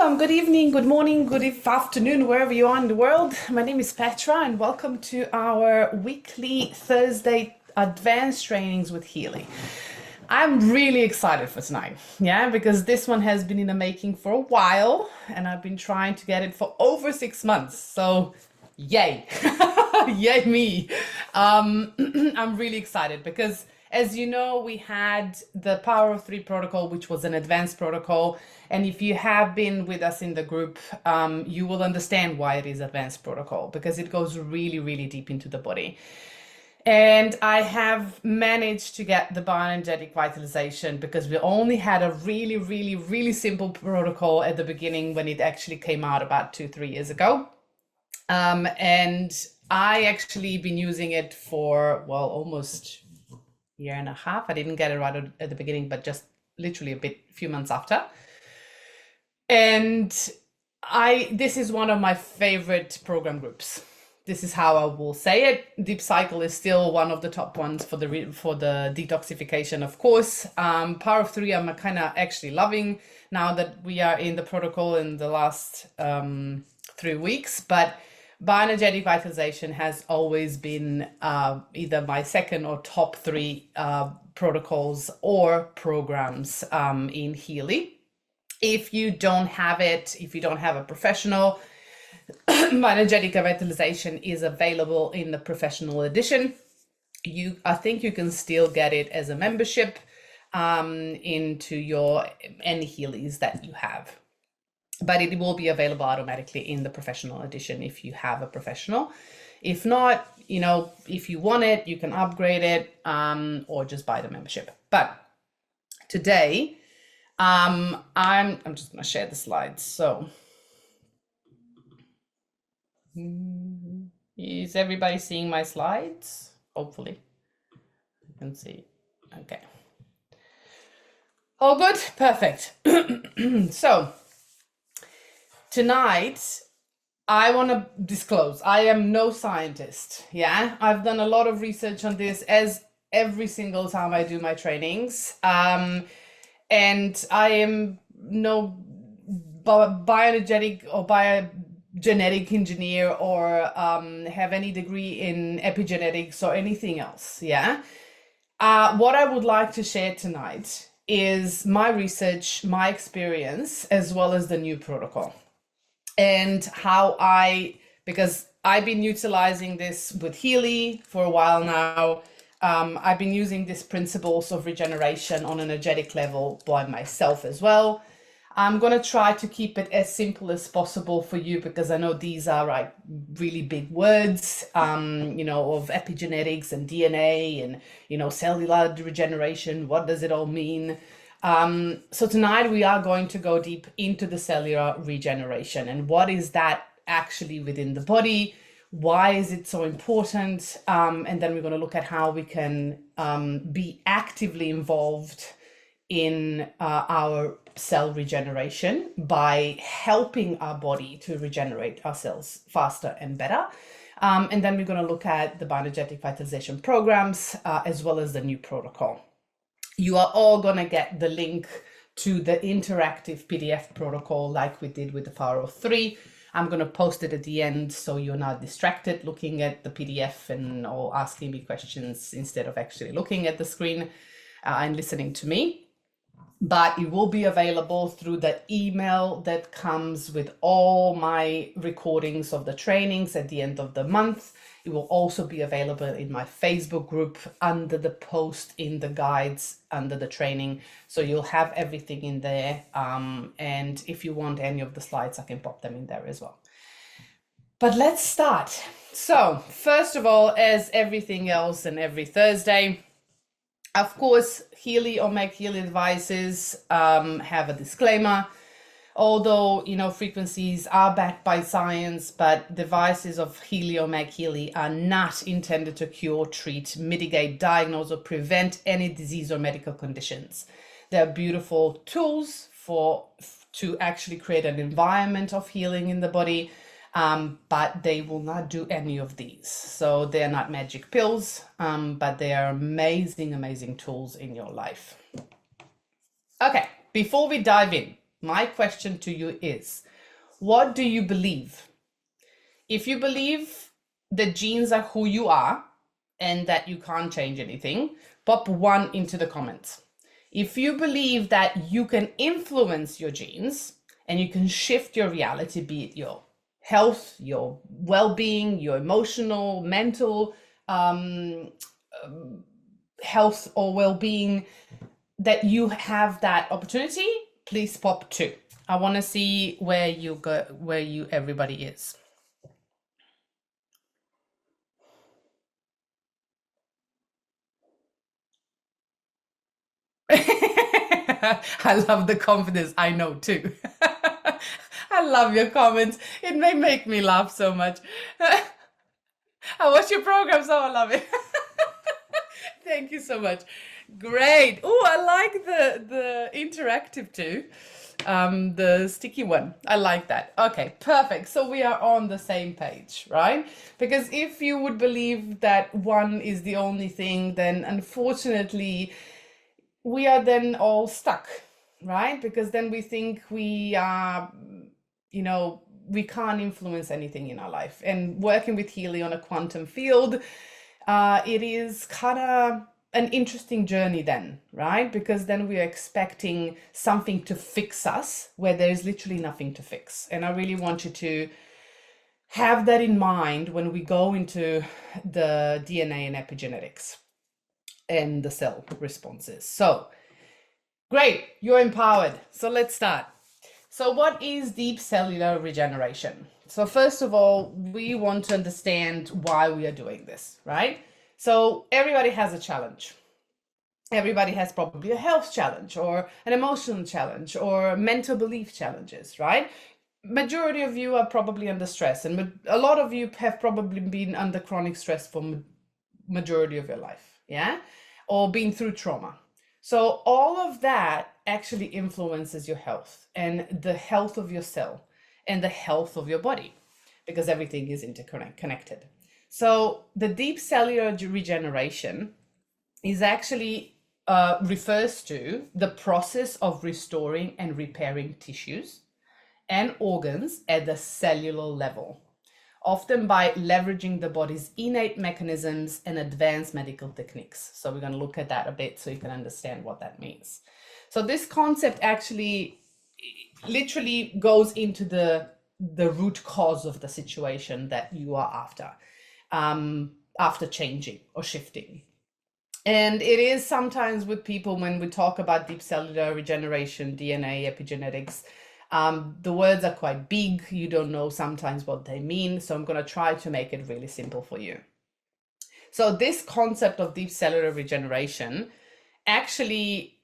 welcome. Good evening, good morning, afternoon, wherever you are in the world. My name is Petra, and welcome to our weekly Thursday advanced trainings with Healy. I'm really excited for tonight, because this one has been in the making for a while, and I've been trying to get it for over 6 months. So, yay, yay me! I'm really excited because, as you know, we had the Power of Three protocol, which was an advanced protocol. And if you have been with us in the group, you will understand why it is advanced protocol, because it goes really, really deep into the body. And I have managed to get the bioenergetic vitalization because we only had a really, really, really simple protocol at the beginning when it actually came out about 2-3 years ago. And I actually been using it for, well, almost year and a half. I didn't get it right at the beginning, but just literally a few months after. And this is one of my favorite program groups. This is how I will say it. Deep Cycle is still one of the top ones for the detoxification, of course. Power of Three, I'm kind of actually loving now that we are in the protocol in the last 3 weeks, but Bioenergetic Vitalization has always been either my second or top 3 protocols or programs in Healy. If you don't have it, if you don't have a professional, Bioenergetic Vitalization is available in the professional edition. I think you can still get it as a membership into any Healys that you have. But it will be available automatically in the professional edition if you have a professional. If not, if you want it, you can upgrade it or just buy the membership. But today, I'm just going to share the slides. So, is everybody seeing my slides? Hopefully, you can see. Okay. All good? Perfect. So, tonight, I want to disclose, I am no scientist, I've done a lot of research on this as every single time I do my trainings. And I am no bioenergetic or biogenetic engineer or have any degree in epigenetics or anything else, What I would like to share tonight is my research, my experience, as well as the new protocol. And how because I've been utilizing this with Healy for a while now. I've been using these principles of regeneration on an energetic level by myself as well. I'm going to try to keep it as simple as possible for you because I know these are like really big words, of epigenetics and DNA and, cellular regeneration. What does it all mean? So tonight we are going to go deep into the cellular regeneration and what is that actually within the body? Why is it so important? And then we're going to look at how we can be actively involved in our cell regeneration by helping our body to regenerate our cells faster and better. And then we're going to look at the bioenergetic vitalization programs as well as the new protocol. You are all going to get the link to the interactive PDF protocol like we did with the Power of Three. I'm going to post it at the end so you're not distracted looking at the PDF or asking me questions instead of actually looking at the screen and listening to me. But it will be available through the email that comes with all my recordings of the trainings at the end of the month. It will also be available in my Facebook group under the post in the guides under the training. So you'll have everything in there. And if you want any of the slides, I can pop them in there as well. But let's start. So first of all, as everything else and every Thursday, of course, Healy or Make Healy advices have a disclaimer. Although, frequencies are backed by science, but devices of Healy or Make Healy are not intended to cure, treat, mitigate, diagnose, or prevent any disease or medical conditions. They're beautiful tools to actually create an environment of healing in the body, but they will not do any of these. So they're not magic pills, but they are amazing, amazing tools in your life. Okay, before we dive in, My question to you is, what do you believe? If you believe that genes are who you are and that you can't change anything, pop 1 into the comments. If you believe that you can influence your genes and you can shift your reality, be it your health, your well-being, your emotional, mental health or well-being, that you have that opportunity, please pop 2. I want to see where you go, where you everybody is. I love the confidence. I know too. I love your comments. It may make me laugh so much. I watch your program, so I love it. Thank you so much. Great. Oh, I like the interactive too. The sticky one. I like that. Okay, perfect. So we are on the same page, right? Because if you would believe that one is the only thing, then unfortunately we are then all stuck, right? Because then we think we are, we can't influence anything in our life. And working with Healy on a quantum field, it is kind of an interesting journey then, right? Because then we are expecting something to fix us where there is literally nothing to fix. And I really want you to have that in mind when we go into the DNA and epigenetics and the cell responses. So great, you're empowered. So let's start. So what is deep cellular regeneration? So first of all, we want to understand why we are doing this, right? So everybody has a challenge. Everybody has probably a health challenge or an emotional challenge or mental belief challenges, right? Majority of you are probably under stress, and a lot of you have probably been under chronic stress for majority of your life, yeah? Or been through trauma. So all of that actually influences your health and the health of your cell and the health of your body, because everything is interconnected. So the deep cellular regeneration is actually refers to the process of restoring and repairing tissues and organs at the cellular level, often by leveraging the body's innate mechanisms and advanced medical techniques. So we're going to look at that a bit so you can understand what that means. So this concept actually literally goes into the root cause of the situation that you are after changing or shifting. And it is sometimes with people, when we talk about deep cellular regeneration, DNA, epigenetics, the words are quite big. You don't know sometimes what they mean. So I'm going to try to make it really simple for you. So this concept of deep cellular regeneration actually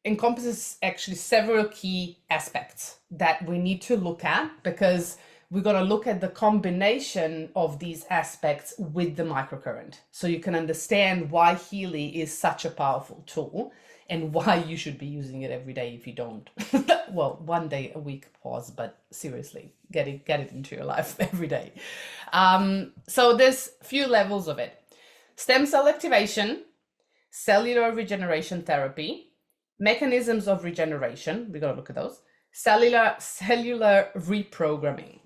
encompasses actually several key aspects that we need to look at, because we're going to look at the combination of these aspects with the microcurrent, so you can understand why Healy is such a powerful tool and why you should be using it every day if you don't. Well, 1 day a week, pause, but seriously, get it into your life every day. So there's few levels of it. Stem cell activation, cellular regeneration therapy, mechanisms of regeneration, we're going to look at those, cellular reprogramming.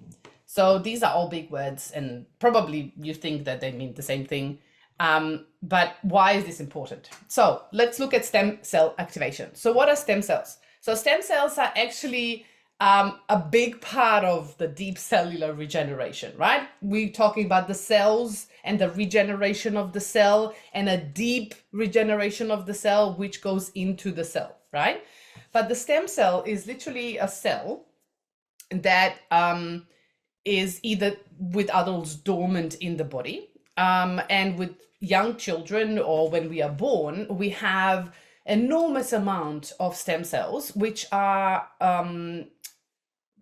So these are all big words, and probably you think that they mean the same thing. But why is this important? So let's look at stem cell activation. So what are stem cells? So stem cells are actually a big part of the deep cellular regeneration, right? We're talking about the cells and the regeneration of the cell and a deep regeneration of the cell, which goes into the cell, right? But the stem cell is literally a cell that is either with adults dormant in the body, and with young children, or when we are born, we have enormous amount of stem cells, which are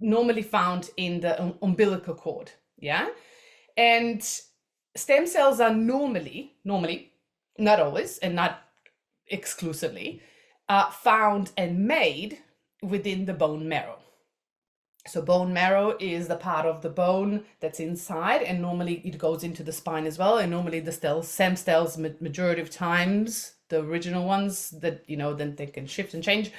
normally found in the umbilical cord, yeah? And stem cells are normally, not always and not exclusively, found and made within the bone marrow. So bone marrow is the part of the bone that's inside, and normally it goes into the spine as well. And normally the stem cells, majority of times, the original ones that, then they can shift and change,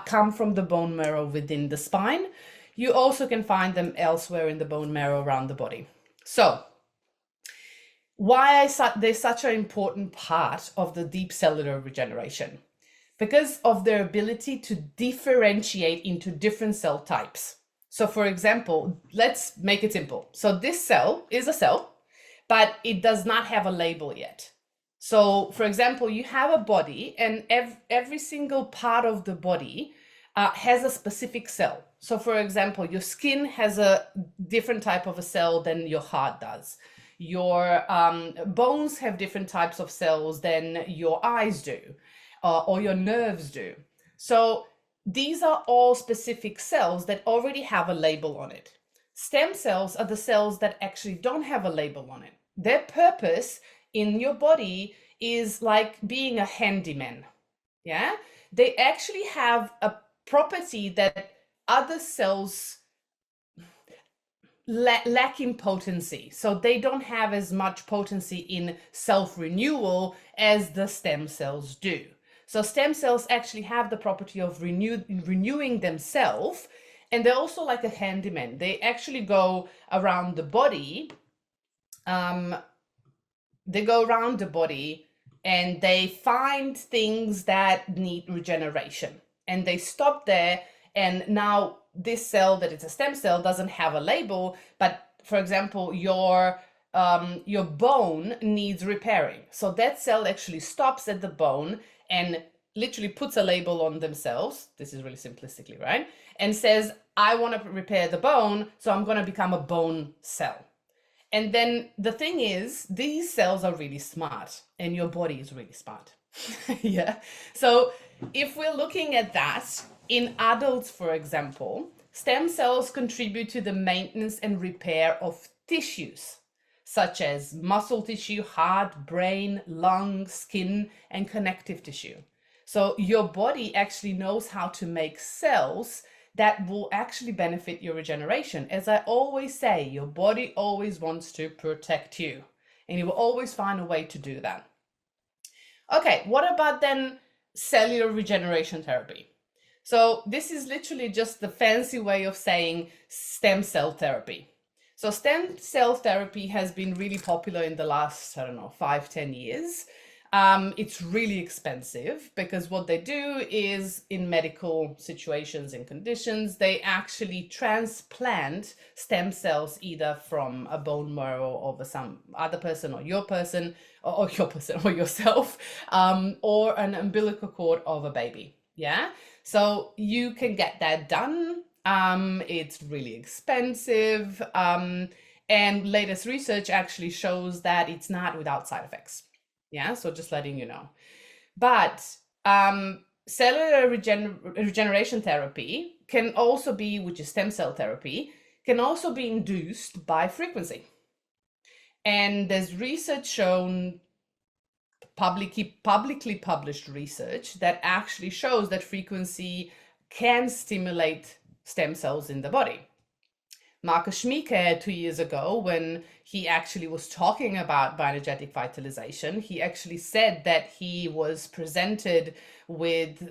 come from the bone marrow within the spine. You also can find them elsewhere in the bone marrow around the body. So why they're such an important part of the deep cellular regeneration? Because of their ability to differentiate into different cell types. So for example, let's make it simple. So this cell is a cell, but it does not have a label yet. So for example, you have a body, and every single part of the body has a specific cell. So for example, your skin has a different type of a cell than your heart does. Your bones have different types of cells than your eyes do, or your nerves do. So these are all specific cells that already have a label on it. Stem cells are the cells that actually don't have a label on it. Their purpose in your body is like being a handyman. Yeah, they actually have a property that other cells lack in potency. So they don't have as much potency in self-renewal as the stem cells do. So stem cells actually have the property of renewing themselves, and they're also like a handyman. They actually go around the body. They go around the body and they find things that need regeneration, and they stop there. And now this cell that it's a stem cell doesn't have a label, but for example, your bone needs repairing. So that cell actually stops at the bone and literally puts a label on themselves. This is really simplistically, right? And says, I want to repair the bone, so I'm going to become a bone cell. And then the thing is, these cells are really smart, and your body is really smart. Yeah. So if we're looking at that in adults, for example, stem cells contribute to the maintenance and repair of tissues, such as muscle tissue, heart, brain, lung, skin, and connective tissue. So your body actually knows how to make cells that will actually benefit your regeneration. As I always say, your body always wants to protect you, and you will always find a way to do that. Okay, what about then cellular regeneration therapy? So this is literally just the fancy way of saying stem cell therapy. So stem cell therapy has been really popular in the last, 5-10 years. It's really expensive because what they do is, in medical situations and conditions, they actually transplant stem cells either from a bone marrow of some other person, or your person, or yourself, or an umbilical cord of a baby. Yeah, so you can get that done. It's really expensive, and latest research actually shows that it's not without side effects. Yeah, so just letting you know. But cellular regeneration therapy can also be, which is stem cell therapy, can also be induced by frequency. And there's research shown, publicly published research, that actually shows that frequency can stimulate stem cells in the body. Marcus Schmieke, 2 years ago, when he actually was talking about bioenergetic vitalization, he actually said that he was presented with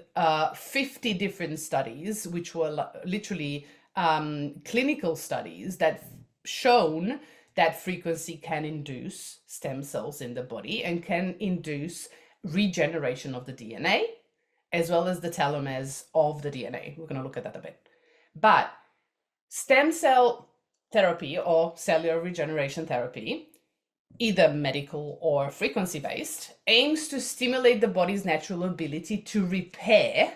50 different studies, which were literally clinical studies that shown that frequency can induce stem cells in the body and can induce regeneration of the DNA, as well as the telomeres of the DNA. We're going to look at that a bit. But stem cell therapy or cellular regeneration therapy, either medical or frequency-based, aims to stimulate the body's natural ability to repair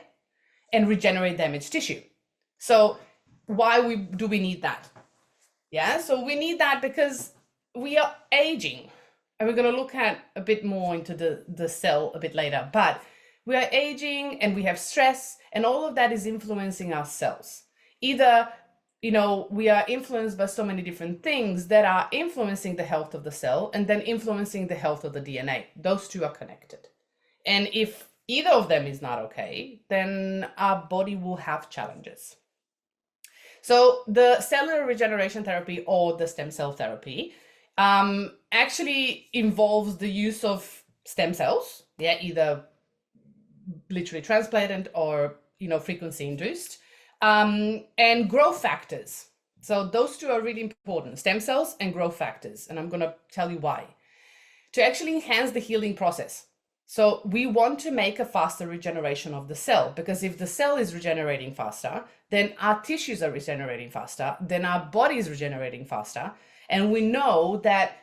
and regenerate damaged tissue. So why do we need that? Yeah, so we need that because we are aging, and we're going to look at a bit more into the cell a bit later, but we are aging and we have stress, and all of that is influencing our cells. Either, we are influenced by so many different things that are influencing the health of the cell and then influencing the health of the DNA. Those two are connected. And if either of them is not okay, then our body will have challenges. So the cellular regeneration therapy or the stem cell therapy actually involves the use of stem cells, yeah, either literally transplanted or frequency induced, and growth factors. So those two are really important: stem cells and growth factors, and I'm going to tell you why. To actually enhance the healing process. So we want to make a faster regeneration of the cell, because if the cell is regenerating faster, then our tissues are regenerating faster, then our body is regenerating faster. And we know that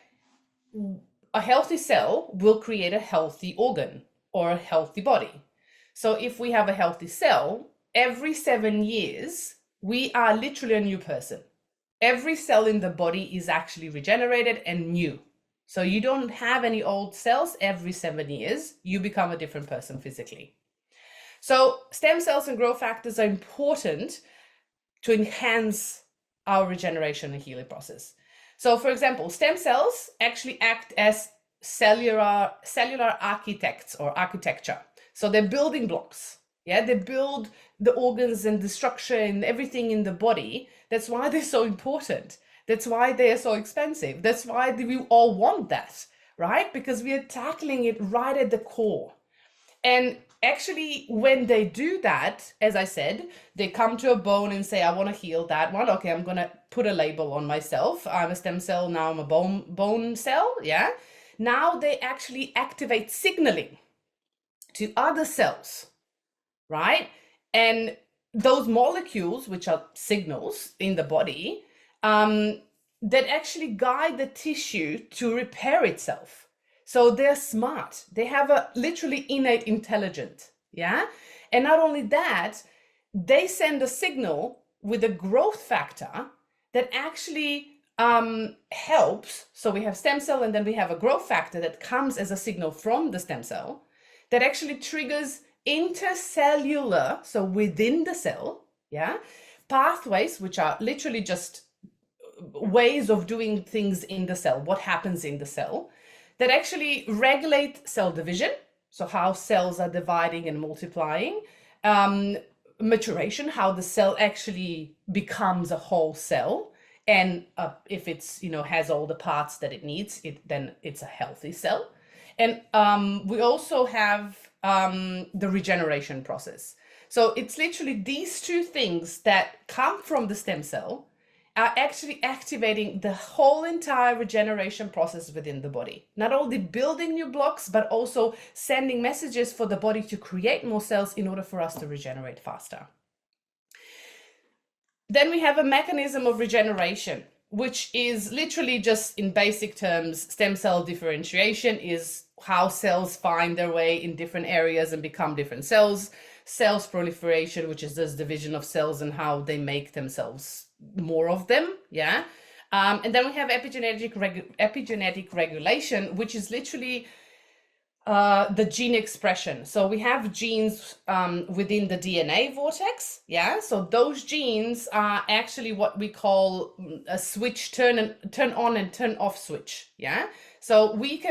a healthy cell will create a healthy organ or a healthy body. So if we have a healthy cell, every 7 years, we are literally a new person. Every cell in the body is actually regenerated and new. So you don't have any old cells. Every 7 years, you become a different person physically. So stem cells and growth factors are important to enhance our regeneration and healing process. So for example, stem cells actually act as cellular architects or architecture. So they're building blocks. Yeah, they build the organs and the structure and everything in the body. That's why they're so important. That's why they're so expensive. That's why we all want that, right? Because we are tackling it right at the core. And actually, when they do that, as I said, they come to a bone and say, I want to heal that one. Okay, I'm going to put a label on myself. I'm a stem cell, now I'm a bone cell, yeah? Now they actually activate signaling to other cells, right? And those molecules, which are signals in the body, that actually guide the tissue to repair itself. So they're smart. They have a literally innate intelligence, yeah? And not only that, they send a signal with a growth factor that actually helps. So we have stem cell and then we have a growth factor that comes as a signal from the stem cell that actually triggers intercellular, so within the cell, yeah, pathways, which are literally just ways of doing things in the cell, what happens in the cell, that actually regulate cell division, so how cells are dividing and multiplying, maturation, how the cell actually becomes a whole cell, and if it's has all the parts that it needs, then it's a healthy cell. And we also have the regeneration process. So it's literally these two things that come from the stem cell are actually activating the whole entire regeneration process within the body. Not only building new blocks, but also sending messages for the body to create more cells in order for us to regenerate faster. Then we have a mechanism of regeneration, which is literally just in basic terms, stem cell differentiation is how cells find their way in different areas and become different cells. Cells proliferation, which is this division of cells and how they make themselves more of them, yeah. And then we have epigenetic regulation, which is literally the gene expression. So we have genes within the DNA vortex, yeah. So those genes are actually what we call a switch, turn on and turn off switch, yeah. So we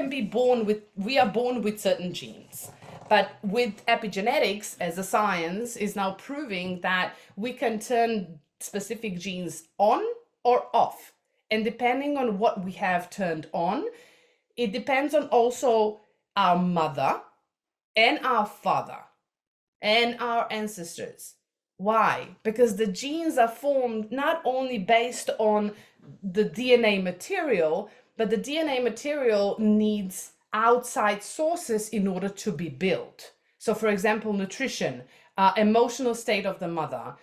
are born with certain genes. But with epigenetics as a science is now proving that we can turn specific genes on or off. And depending on what we have turned on, it depends on also our mother and our father and our ancestors. Why? Because the genes are formed not only based on the DNA material, but the DNA material needs outside sources in order to be built. So for example, nutrition, emotional state of the mother,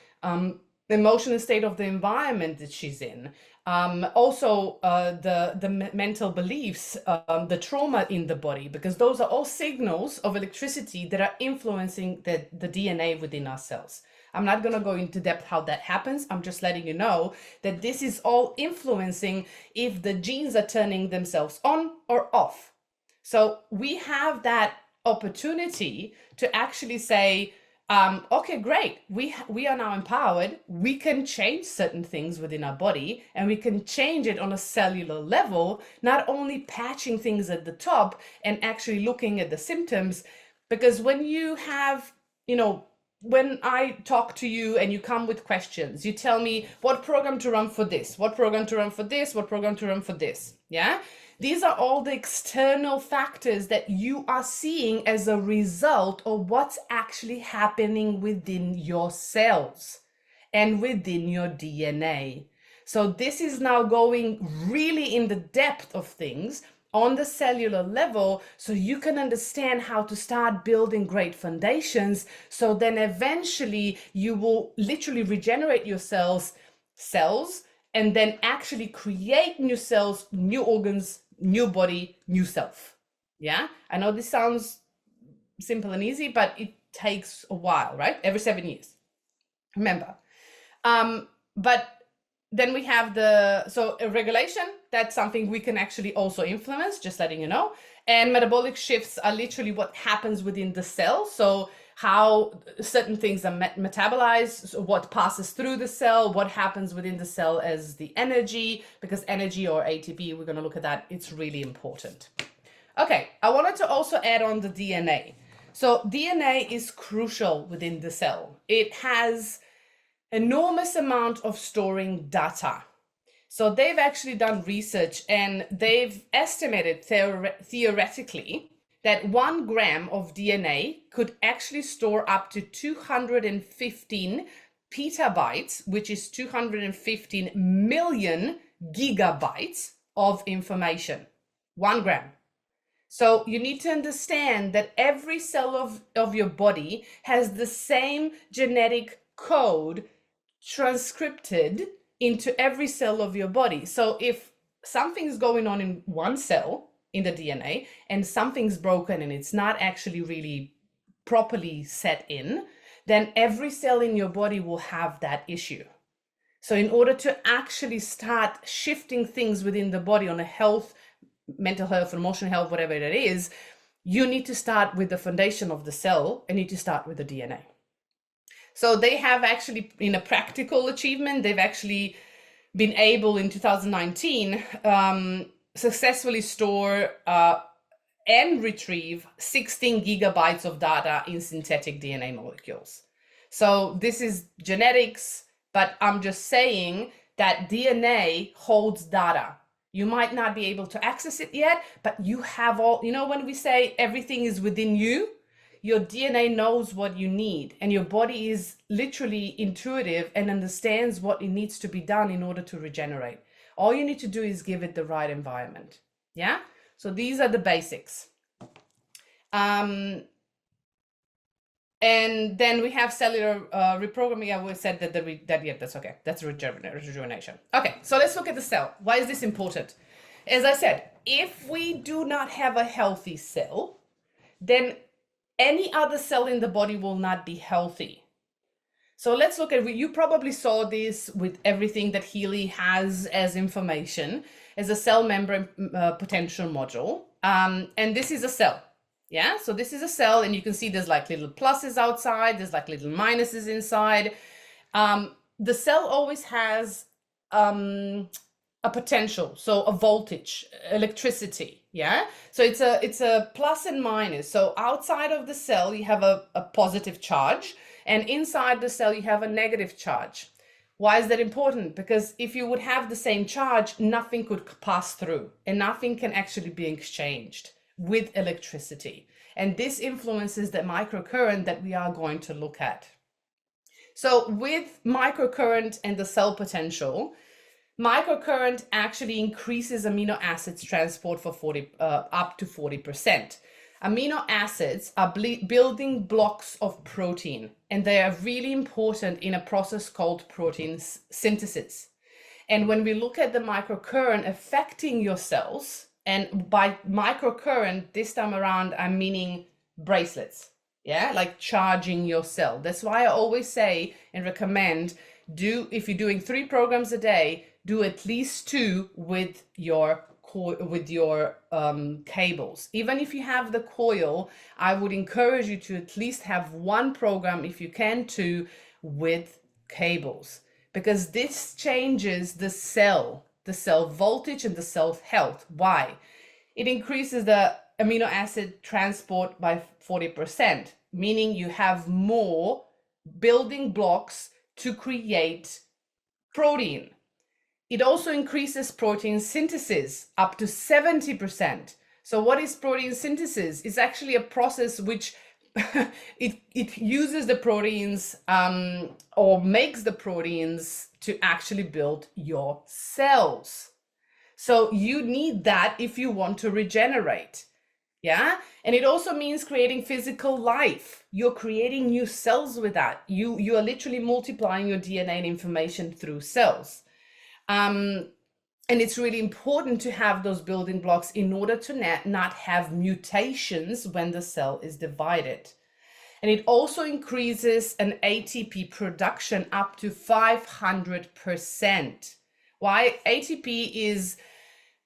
emotional state of the environment that she's in, also the mental beliefs, the trauma in the body, because those are all signals of electricity that are influencing the DNA within our cells. I'm not going to go into depth how that happens. I'm just letting you know that this is all influencing if the genes are turning themselves on or off. So we have that opportunity to actually say, okay, great. We are now empowered. We can change certain things within our body, and we can change it on a cellular level, not only patching things at the top and actually looking at the symptoms. Because when you have, when I talk to you and you come with questions, you tell me what program to run for this, what program to run for this, what program to run for this. Yeah. These are all the external factors that you are seeing as a result of what's actually happening within your cells and within your DNA. So this is now going really in the depth of things on the cellular level, so you can understand how to start building great foundations. So then eventually you will literally regenerate your cells, and then actually create new cells, new organs, new body, new self. Yeah, I know this sounds simple and easy, but it takes a while, right? Every 7 years. Remember. But then we have so regulation, that's something we can actually also influence, just letting you know. And metabolic shifts are literally what happens within the cell. So how certain things are metabolized, so what passes through the cell, what happens within the cell as the energy, because energy or ATP, we're going to look at that. It's really important. Okay, I wanted to also add on the DNA. So DNA is crucial within the cell. It has enormous amount of storing data. So they've actually done research and they've estimated theoretically that 1 gram of DNA could actually store up to 215 petabytes, which is 215 million gigabytes of information. 1 gram. So you need to understand that every cell of your body has the same genetic code transcribed into every cell of your body. So if something's going on in one cell in the DNA and something's broken and it's not actually really properly set in, then every cell in your body will have that issue. So in order to actually start shifting things within the body on a health, mental health, emotional health, whatever it is, you need to start with the foundation of the cell and you need to start with the DNA. So they have actually, in a practical achievement, they've actually been able in 2019 successfully store and retrieve 16 gigabytes of data in synthetic DNA molecules. So this is genetics, but I'm just saying that DNA holds data. You might not be able to access it yet, but you have all, when we say everything is within you, your DNA knows what you need, and your body is literally intuitive and understands what it needs to be done in order to regenerate. All you need to do is give it the right environment. Yeah. So these are the basics. And then we have cellular reprogramming. I always said that yeah, that's okay. That's rejuvenation. Okay, so let's look at the cell. Why is this important? As I said, if we do not have a healthy cell, then any other cell in the body will not be healthy. So let's look at, you probably saw this with everything that Healy has as information, as a cell membrane potential module. And this is a cell. Yeah, so this is a cell, and you can see there's like little pluses outside, there's like little minuses inside. The cell always has a potential, so a voltage, electricity. Yeah, so it's a plus and minus. So outside of the cell you have a positive charge, and inside the cell you have a negative charge. Why is that important? Because if you would have the same charge, nothing could pass through and nothing can actually be exchanged with electricity. And this influences the microcurrent that we are going to look at. So with microcurrent and the cell potential, microcurrent actually increases amino acids transport for up to 40%. Amino acids are building blocks of protein, and they are really important in a process called protein synthesis. And when we look at the microcurrent affecting your cells, and by microcurrent, this time around, I'm meaning bracelets, yeah, like charging your cell. That's why I always say and recommend, if you're doing 3 programs a day, do at least 2 with your cables. Even if you have the coil, I would encourage you to at least have 1 program, if you can, 2 with cables, because this changes the cell voltage and the cell health. Why? It increases the amino acid transport by 40%, meaning you have more building blocks to create protein. It also increases protein synthesis up to 70%. So what is protein synthesis? It's actually a process which it uses the proteins or makes the proteins to actually build your cells. So you need that if you want to regenerate. Yeah. And it also means creating physical life. You're creating new cells with that. You are literally multiplying your DNA and information through cells. And it's really important to have those building blocks in order to not have mutations when the cell is divided. And it also increases an ATP production up to 500%. Why? ATP is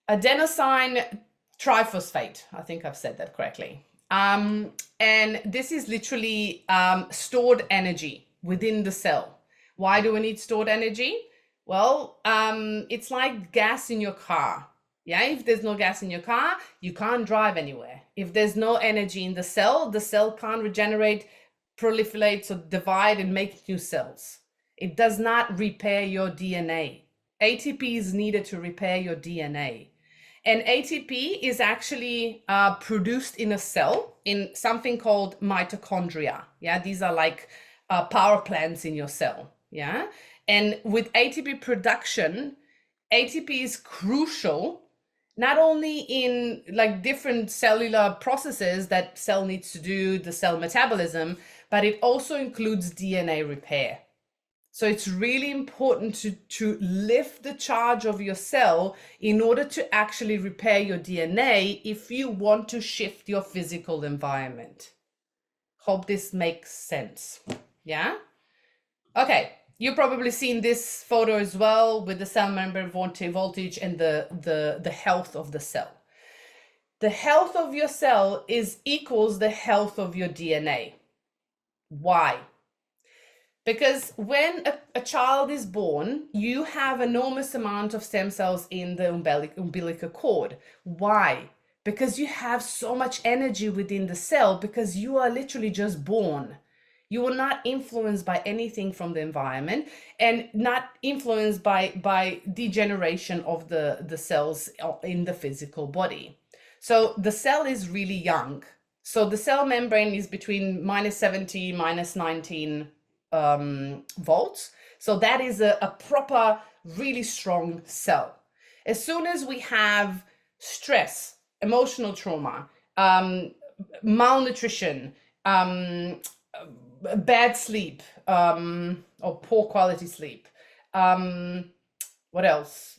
adenosine triphosphate. I think I've said that correctly. And this is literally stored energy within the cell. Why do we need stored energy? Well, it's like gas in your car. Yeah, if there's no gas in your car, you can't drive anywhere. If there's no energy in the cell can't regenerate, proliferate, so divide and make new cells. It does not repair your DNA. ATP is needed to repair your DNA. And ATP is actually produced in a cell in something called mitochondria. Yeah, these are like power plants in your cell. Yeah. And with ATP production, ATP is crucial, not only in like different cellular processes that cell needs to do, the cell metabolism, but it also includes DNA repair. So it's really important to lift the charge of your cell in order to actually repair your DNA if you want to shift your physical environment. Hope this makes sense. Yeah? Okay. You've probably seen this photo as well with the cell membrane voltage and the health of the cell. The health of your cell equals the health of your DNA. Why? Because when a child is born, you have enormous amount of stem cells in the umbilical cord. Why? Because you have so much energy within the cell because you are literally just born. You are not influenced by anything from the environment and not influenced by degeneration of the cells in the physical body. So the cell is really young. So the cell membrane is between -70, -19 volts. So that is a proper, really strong cell. As soon as we have stress, emotional trauma, malnutrition, bad sleep, or poor quality sleep. What else?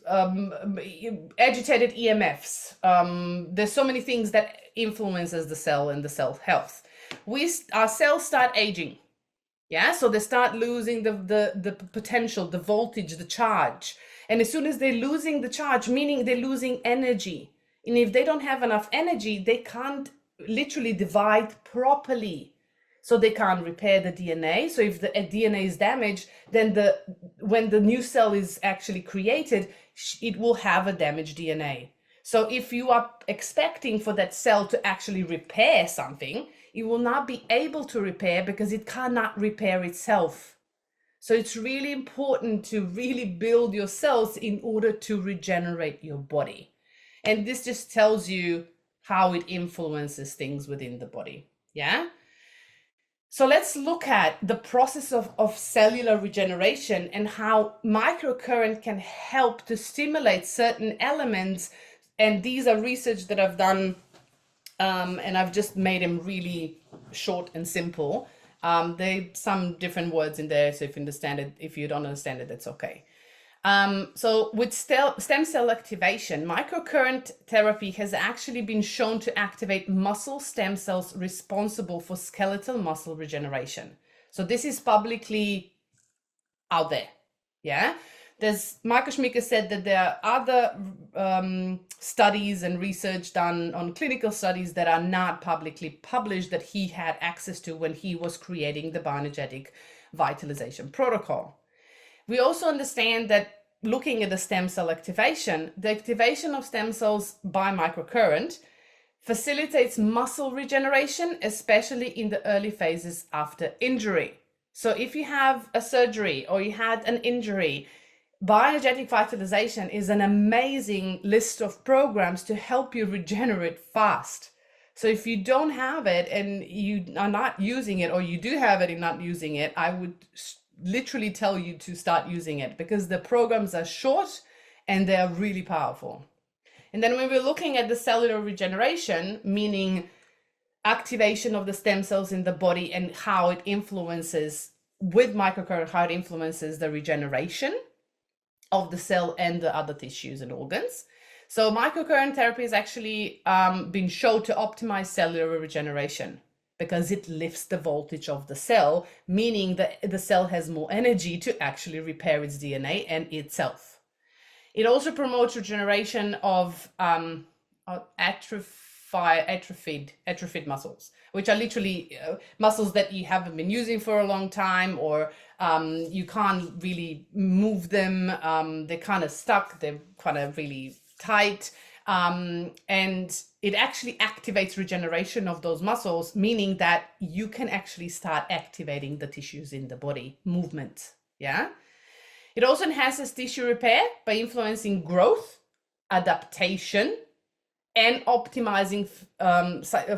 Agitated EMFs. There's so many things that influences the cell and the cell health. Our cells start aging. Yeah, so they start losing the potential, the voltage, the charge. And as soon as they're losing the charge, meaning they're losing energy. And if they don't have enough energy, they can't literally divide properly. So they can't repair the DNA. So if the DNA is damaged, then when the new cell is actually created, it will have a damaged DNA. So if you are expecting for that cell to actually repair something, it will not be able to repair because it cannot repair itself. So it's really important to really build your cells in order to regenerate your body. And this just tells you how it influences things within the body. Yeah. So let's look at the process of cellular regeneration and how microcurrent can help to stimulate certain elements. And these are research that I've done, and I've just made them really short and simple. There's some different words in there, so if you understand it, if you don't understand it, that's okay. So with stem cell activation, microcurrent therapy has actually been shown to activate muscle stem cells responsible for skeletal muscle regeneration. So this is publicly out there. Yeah. Marco Schmicker said that there are other studies and research done on clinical studies that are not publicly published that he had access to when he was creating the bioenergetic vitalization protocol. We also understand that looking at the stem cell activation, the activation of stem cells by microcurrent facilitates muscle regeneration, especially in the early phases after injury. So if you have a surgery or you had an injury, bioenergetic vitalization is an amazing list of programs to help you regenerate fast. So if you don't have it and you are not using it, or you do have it and not using it, I would literally tell you to start using it, because the programs are short and they are really powerful. And then when we're looking at the cellular regeneration, meaning activation of the stem cells in the body and how it influences with microcurrent, how it influences the regeneration of the cell and the other tissues and organs. So microcurrent therapy has actually been shown to optimize cellular regeneration, because it lifts the voltage of the cell, meaning that the cell has more energy to actually repair its DNA and itself. It also promotes regeneration of atrophied muscles, which are literally muscles that you haven't been using for a long time, or you can't really move them. They're kind of stuck, they're kind of really tight. And it actually activates regeneration of those muscles, meaning that you can actually start activating the tissues in the body, movement. Yeah. It also enhances tissue repair by influencing growth, adaptation, and optimizing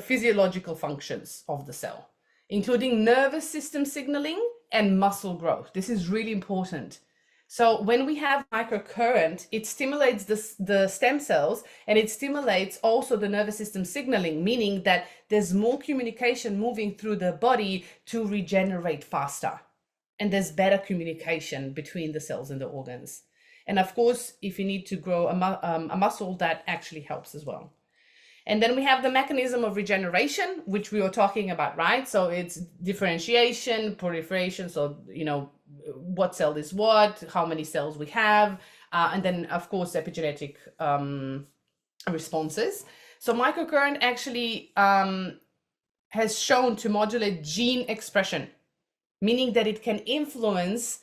physiological functions of the cell, including nervous system signaling and muscle growth. This is really important. So when we have microcurrent, it stimulates the stem cells, and it stimulates also the nervous system signaling, meaning that there's more communication moving through the body to regenerate faster. And there's better communication between the cells and the organs. And of course, if you need to grow a muscle, that actually helps as well. And then we have the mechanism of regeneration, which we were talking about, right? So it's differentiation, proliferation. So, you know, what cell is what, how many cells we have, and then of course epigenetic responses. So microcurrent actually has shown to modulate gene expression, meaning that it can influence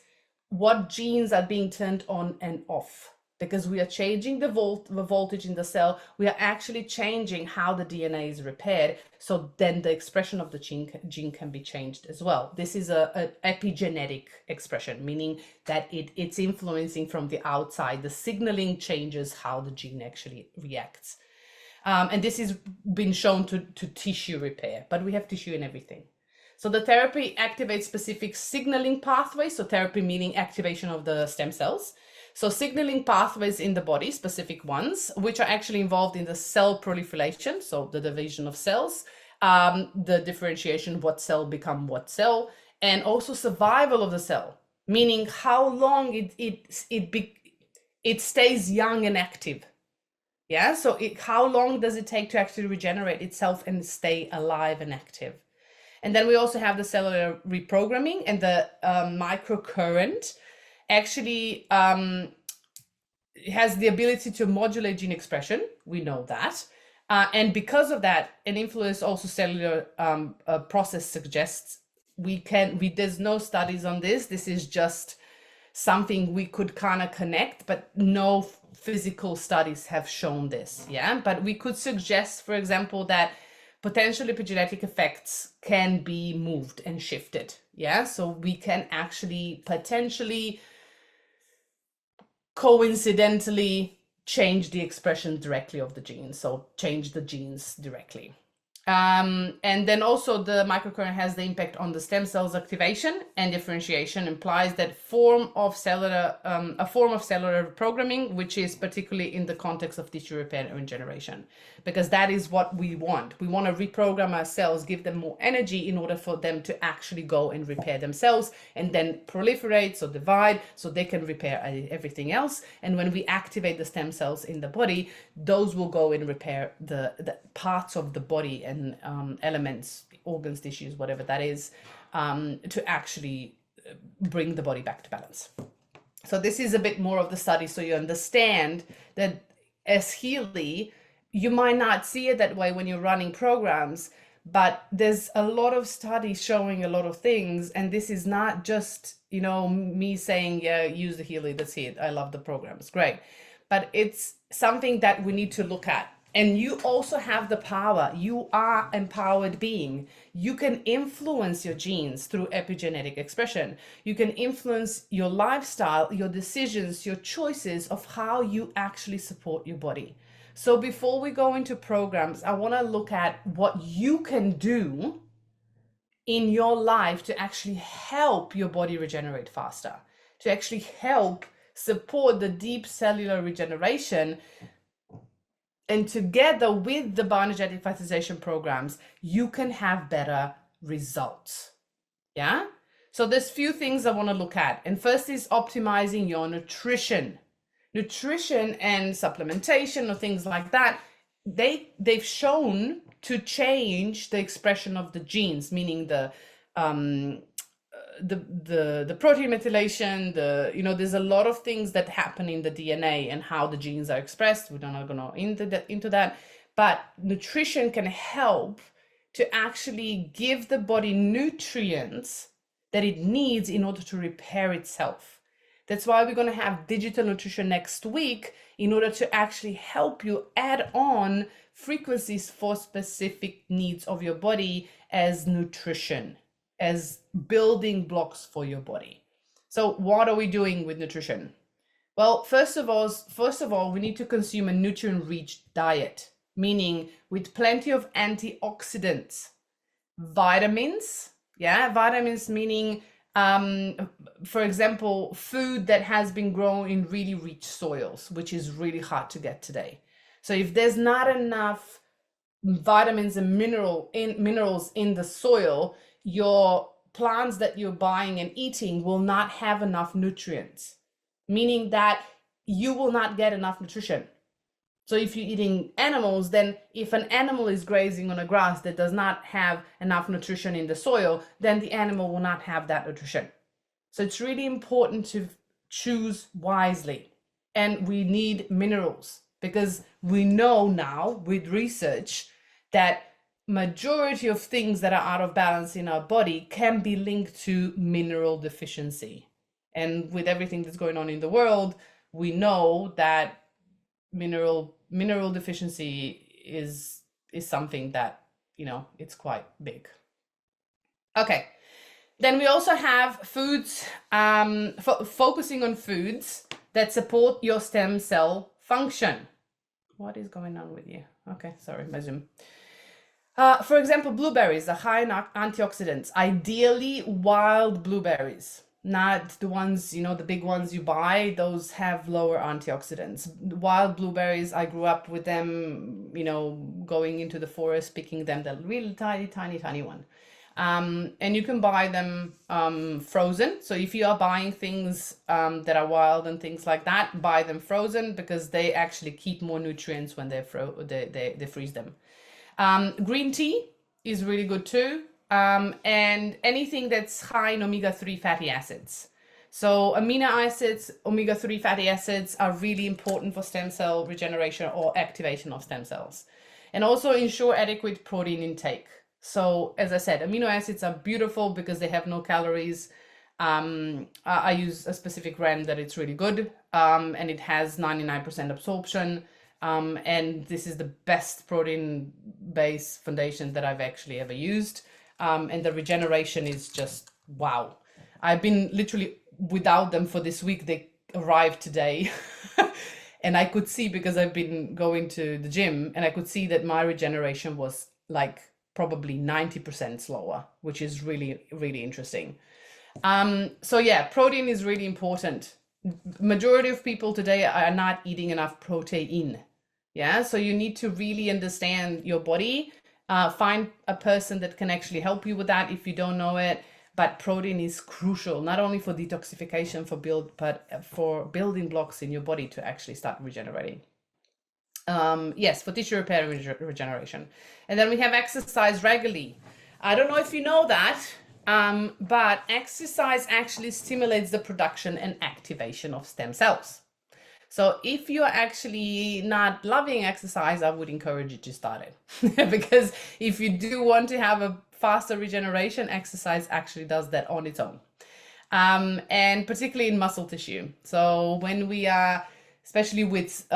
what genes are being turned on and off. Because we are changing the voltage in the cell, we are actually changing how the DNA is repaired. So then the expression of the gene can be changed as well. This is an epigenetic expression, meaning that it's influencing from the outside. The signaling changes how the gene actually reacts. And this has been shown to tissue repair, but we have tissue in everything. So the therapy activates specific signaling pathways. So therapy meaning activation of the stem cells. So signaling pathways in the body, specific ones, which are actually involved in the cell proliferation, so the division of cells, the differentiation, what cell become what cell, and also survival of the cell, meaning how long it stays young and active. Yeah, so how long does it take to actually regenerate itself and stay alive and active? And then we also have the cellular reprogramming, and the microcurrent actually has the ability to modulate gene expression. We know that. And because of that, an influence also cellular process suggests there's no studies on this. This is just something we could kind of connect, but no physical studies have shown this. Yeah, but we could suggest, for example, that potential epigenetic effects can be moved and shifted. Yeah, so we can actually potentially coincidentally change the expression directly of the genes, so change the genes directly. And then also the microcurrent has the impact on the stem cells activation and differentiation, implies that a form of cellular programming, which is particularly in the context of tissue repair and regeneration, because that is what we want. We want to reprogram our cells, give them more energy in order for them to actually go and repair themselves and then proliferate, so divide, so they can repair everything else. And when we activate the stem cells in the body, those will go and repair the parts of the body and elements, organs, tissues, whatever that is, to actually bring the body back to balance. So this is a bit more of the study, so you understand that as Healy, you might not see it that way when you're running programs, but there's a lot of studies showing a lot of things, and this is not just, you know, me saying, yeah, use the Healy, that's it, I love the programs, great. But it's something that we need to look at And you also have the power. You are empowered being. You can influence your genes through epigenetic expression. You can influence your lifestyle, your decisions, your choices of how you actually support your body. So before we go into programs, I want to look at what you can do in your life to actually help your body regenerate faster, to actually help support the deep cellular regeneration. And together with the bioenergetic vitalization programs, you can have better results. Yeah. So there's few things I want to look at. And first is optimizing your nutrition. Nutrition and supplementation or things like that, they've shown to change the expression of the genes, meaning the protein methylation, there's a lot of things that happen in the DNA and how the genes are expressed. We're not going to into that, but nutrition can help to actually give the body nutrients that it needs in order to repair itself. That's why we're going to have digital nutrition next week in order to actually help you add on frequencies for specific needs of your body as nutrition, as building blocks for your body. So what are we doing with nutrition? Well, first of all, we need to consume a nutrient-rich diet, meaning with plenty of antioxidants, vitamins. Yeah, vitamins meaning, for example, food that has been grown in really rich soils, which is really hard to get today. So if there's not enough vitamins and minerals in the soil, your plants that you're buying and eating will not have enough nutrients, meaning that you will not get enough nutrition. So if you're eating animals, then if an animal is grazing on a grass that does not have enough nutrition in the soil, then the animal will not have that nutrition. So it's really important to choose wisely. And we need minerals, because we know now with research that majority of things that are out of balance in our body can be linked to mineral deficiency. And with everything that's going on in the world, we know that mineral deficiency is something that, it's quite big. Okay. Then we also have foods, focusing on foods that support your stem cell function. What is going on with you? Okay, sorry, my Zoom. For example, blueberries are high in antioxidants, ideally wild blueberries, not the ones, the big ones you buy. Those have lower antioxidants. Wild blueberries, I grew up with them, going into the forest, picking them, the really tiny one. And you can buy them frozen. So if you are buying things that are wild and things like that, buy them frozen, because they actually keep more nutrients when they freeze them. Green tea is really good too. And anything that's high in omega-3 fatty acids. So amino acids, omega-3 fatty acids are really important for stem cell regeneration or activation of stem cells. And also ensure adequate protein intake. So as I said, amino acids are beautiful because they have no calories. I use a specific brand that it's really good, and it has 99% absorption. And this is the best protein-based foundation that I've actually ever used. And the regeneration is just wow. I've been literally without them for this week. They arrived today. And I could see, because I've been going to the gym, and I could see that my regeneration was like probably 90% slower, which is really, really interesting. So yeah, protein is really important. Majority of people today are not eating enough protein. Yeah, so you need to really understand your body. Find a person that can actually help you with that if you don't know it. But protein is crucial, not only for detoxification, but for building blocks in your body to actually start regenerating. Yes, for tissue repair and regeneration. And then we have exercise regularly. I don't know if you know that, but exercise actually stimulates the production and activation of stem cells. So if you're actually not loving exercise, I would encourage you to start it. Because if you do want to have a faster regeneration, exercise actually does that on its own. And particularly in muscle tissue. So when we are, especially with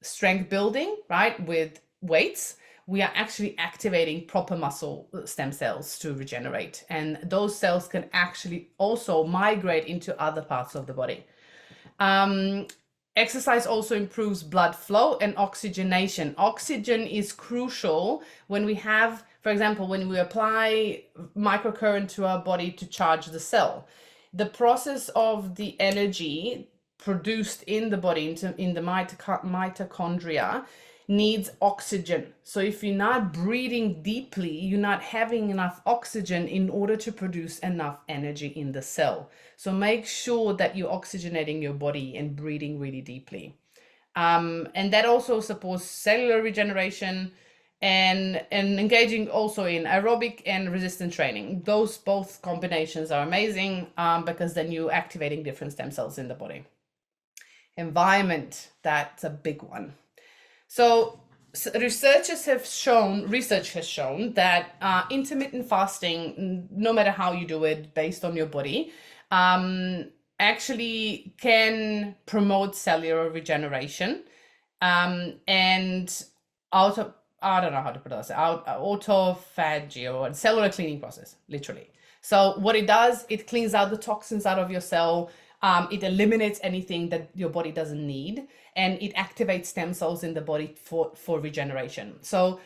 strength building, right, with weights, we are actually activating proper muscle stem cells to regenerate. And those cells can actually also migrate into other parts of the body. Exercise also improves blood flow and oxygenation. Oxygen is crucial when we have, for example, when we apply microcurrent to our body to charge the cell. The process of the energy produced in the body, in the mitochondria, needs oxygen. So if you're not breathing deeply, you're not having enough oxygen in order to produce enough energy in the cell. So make sure that you're oxygenating your body and breathing really deeply. And that also supports cellular regeneration and engaging also in aerobic and resistance training. Those both combinations are amazing because then you're activating different stem cells in the body. Environment, that's a big one. So research has shown that intermittent fasting, no matter how you do it based on your body, actually can promote cellular regeneration and I don't know how to pronounce it, autophagy, or cellular cleaning process, literally. So what it does, it cleans out the toxins out of your cell. It eliminates anything that your body doesn't need, and it activates stem cells in the body for regeneration. So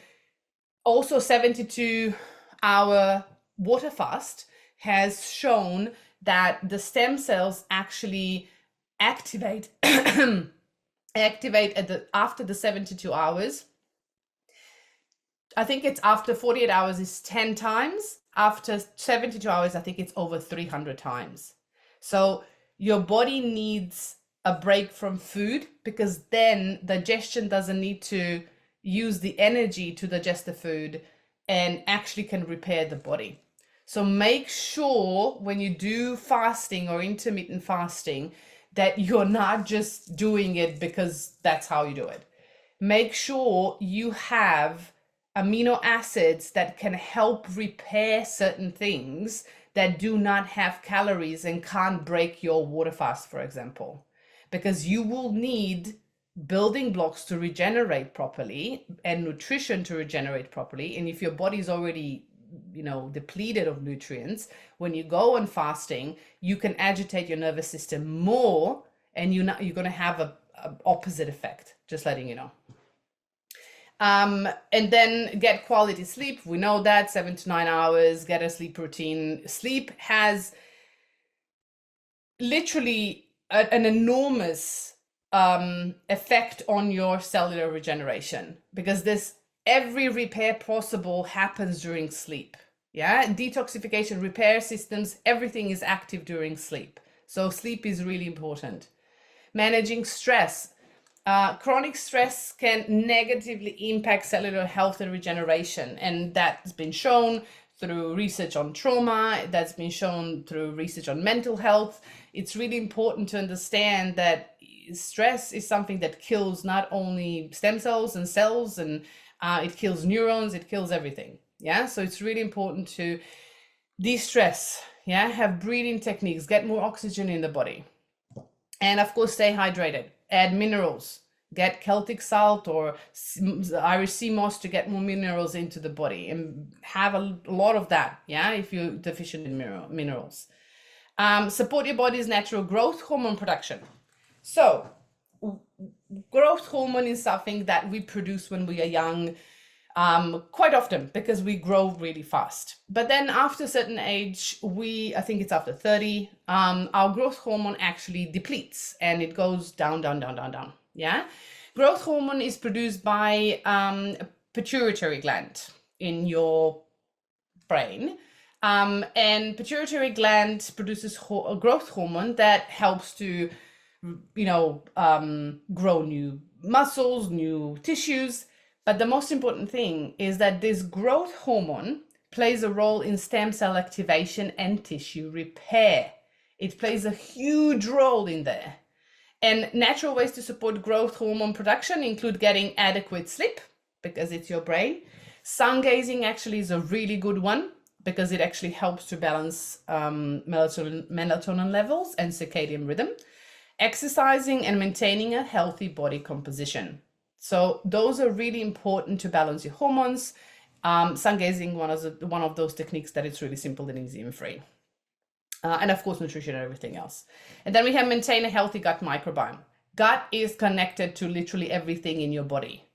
also 72-hour water fast has shown that the stem cells actually activate after the 72 hours. I think it's after 48 hours is 10 times. After 72 hours, I think it's over 300 times. So your body needs a break from food, because then digestion doesn't need to use the energy to digest the food and actually can repair the body. So make sure when you do fasting or intermittent fasting that you're not just doing it because that's how you do it. Make sure you have amino acids that can help repair certain things that do not have calories and can't break your water fast, for example, because you will need building blocks to regenerate properly and nutrition to regenerate properly. And if your body is already, depleted of nutrients, when you go on fasting, you can agitate your nervous system more, and you're going to have a opposite effect, just letting you know. And then get quality sleep. We know that 7 to 9 hours, get a sleep routine. Sleep has literally an enormous effect on your cellular regeneration, because every repair possible happens during sleep. Yeah, detoxification, repair systems, everything is active during sleep. So sleep is really important. Managing stress. Chronic stress can negatively impact cellular health and regeneration, and that's been shown through research on trauma, that's been shown through research on mental health. It's really important to understand that stress is something that kills not only stem cells and cells, and it kills neurons, it kills everything. Yeah, so it's really important to de-stress, have breathing techniques, get more oxygen in the body, and of course stay hydrated. Add minerals, get Celtic salt or Irish sea moss to get more minerals into the body, and have a lot of that, if you're deficient in minerals. Support your body's natural growth hormone production. So growth hormone is something that we produce when we are young, quite often, because we grow really fast. But then after a certain age, I think it's after 30, our growth hormone actually depletes, and it goes down, down, down, down, down. Yeah. Growth hormone is produced by pituitary gland in your brain. And pituitary gland produces a growth hormone that helps to, grow new muscles, new tissues. But the most important thing is that this growth hormone plays a role in stem cell activation and tissue repair. It plays a huge role in there. And natural ways to support growth hormone production include getting adequate sleep, because it's your brain. Sun gazing actually is a really good one, because it actually helps to balance melatonin levels and circadian rhythm. Exercising and maintaining a healthy body composition. So those are really important to balance your hormones. Sun gazing, one of those techniques that it's really simple and easy and free. And of course, nutrition and everything else. And then we have maintain a healthy gut microbiome. Gut is connected to literally everything in your body.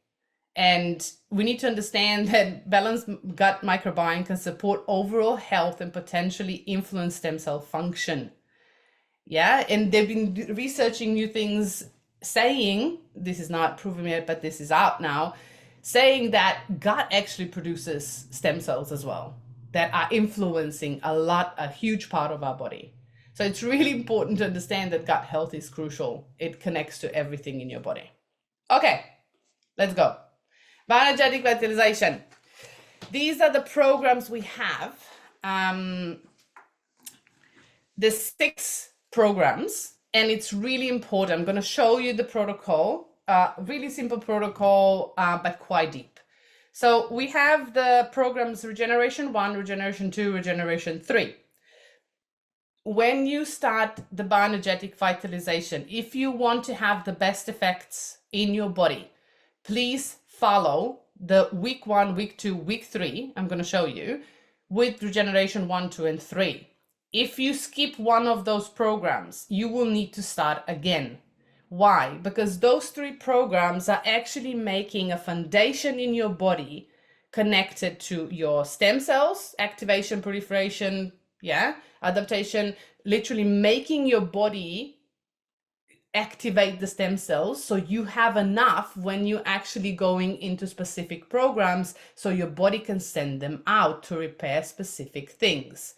And we need to understand that balanced gut microbiome can support overall health and potentially influence stem cell function. Yeah, and they've been researching new things saying, this is not proven yet, but this is out now, saying that gut actually produces stem cells as well that are influencing a huge part of our body. So it's really important to understand that gut health is crucial. It connects to everything in your body. Okay, let's go. Bioenergetic Vitalisation. These are the programs we have. The 6 programs, and it's really important. I'm going to show you the protocol, really simple protocol, but quite deep. So we have the programs Regeneration 1, Regeneration 2, Regeneration 3. When you start the bioenergetic vitalization, if you want to have the best effects in your body, please follow the week 1, week 2, week 3, I'm going to show you, with Regeneration 1, 2, and 3. If you skip one of those programs, you will need to start again. Why? Because those 3 programs are actually making a foundation in your body connected to your stem cells, activation, proliferation, adaptation, literally making your body activate the stem cells so you have enough when you're actually going into specific programs so your body can send them out to repair specific things.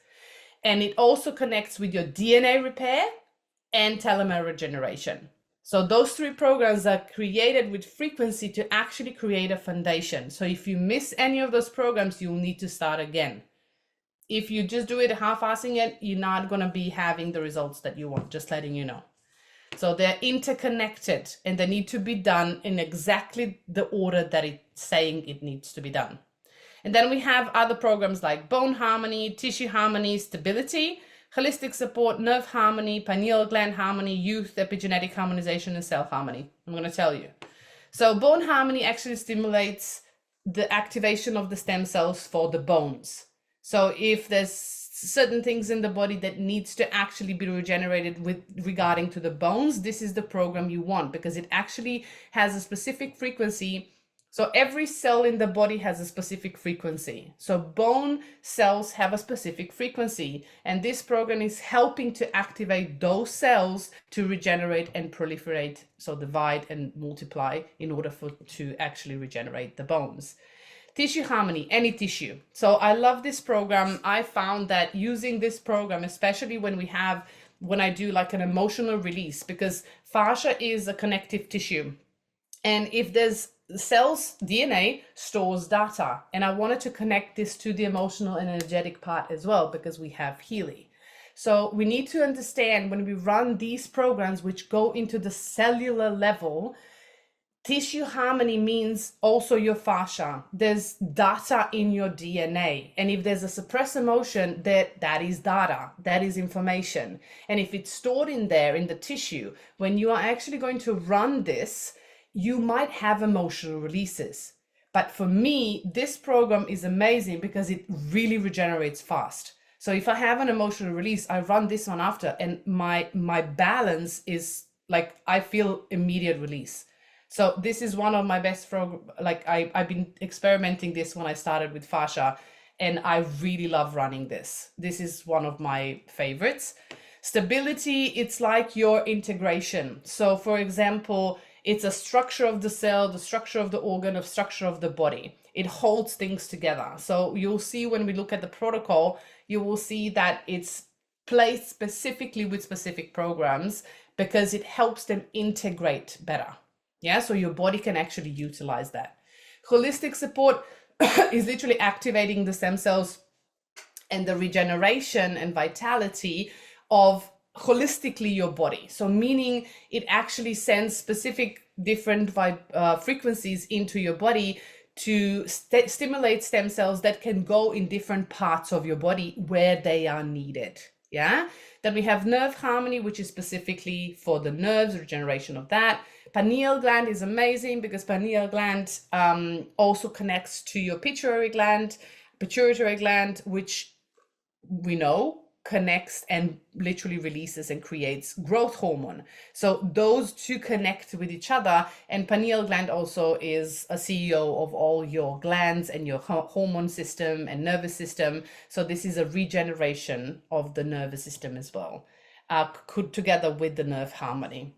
And it also connects with your DNA repair and telomere regeneration. So those 3 programs are created with frequency to actually create a foundation. So if you miss any of those programs, you'll need to start again. If you just do it half-assing it, you're not going to be having the results that you want, just letting you know. So they're interconnected and they need to be done in exactly the order that it's saying it needs to be done. And then we have other programs like bone harmony, tissue harmony, stability, holistic support, nerve harmony, pineal gland harmony, youth, epigenetic harmonization, and cell harmony. I'm going to tell you. So bone harmony actually stimulates the activation of the stem cells for the bones. So if there's certain things in the body that needs to actually be regenerated with regarding to the bones, this is the program you want because it actually has a specific frequency. So every cell in the body has a specific frequency. So bone cells have a specific frequency, and this program is helping to activate those cells to regenerate and proliferate, so divide and multiply in order to actually regenerate the bones. Tissue harmony, any tissue. So I love this program. I found that using this program, especially when I do like an emotional release, because fascia is a connective tissue. And if there's cells, DNA stores data. And I wanted to connect this to the emotional and energetic part as well, because we have Healy. So we need to understand when we run these programs, which go into the cellular level, tissue harmony means also your fascia. There's data in your DNA. And if there's a suppressed emotion, that is data, that is information. And if it's stored in there in the tissue, when you are actually going to run this, you might have emotional releases. But for me, this program is amazing because it really regenerates fast. So if I have an emotional release, I run this one after, and my balance is like, I feel immediate release. So this is one of my best programs. Like I've been experimenting this when I started with fascia, and I really love running this. This is one of my favorites. Stability, it's like your integration. So for example, it's a structure of the cell, the structure of the organ, the structure of the body. It holds things together. So you'll see when we look at the protocol, you will see that it's placed specifically with specific programs because it helps them integrate better. Yeah, so your body can actually utilize that. Holistic support is literally activating the stem cells and the regeneration and vitality of holistically your body. So meaning it actually sends specific different frequencies into your body to stimulate stem cells that can go in different parts of your body where they are needed. Yeah, Then we have nerve harmony, which is specifically for the nerves, regeneration of that. Pineal gland is amazing because pineal gland also connects to your pituitary gland, which we know connects and literally releases and creates growth hormone. So those two connect with each other, and pineal gland also is a CEO of all your glands and your hormone system and nervous system. So this is a regeneration of the nervous system as well, put together with the nerve harmony.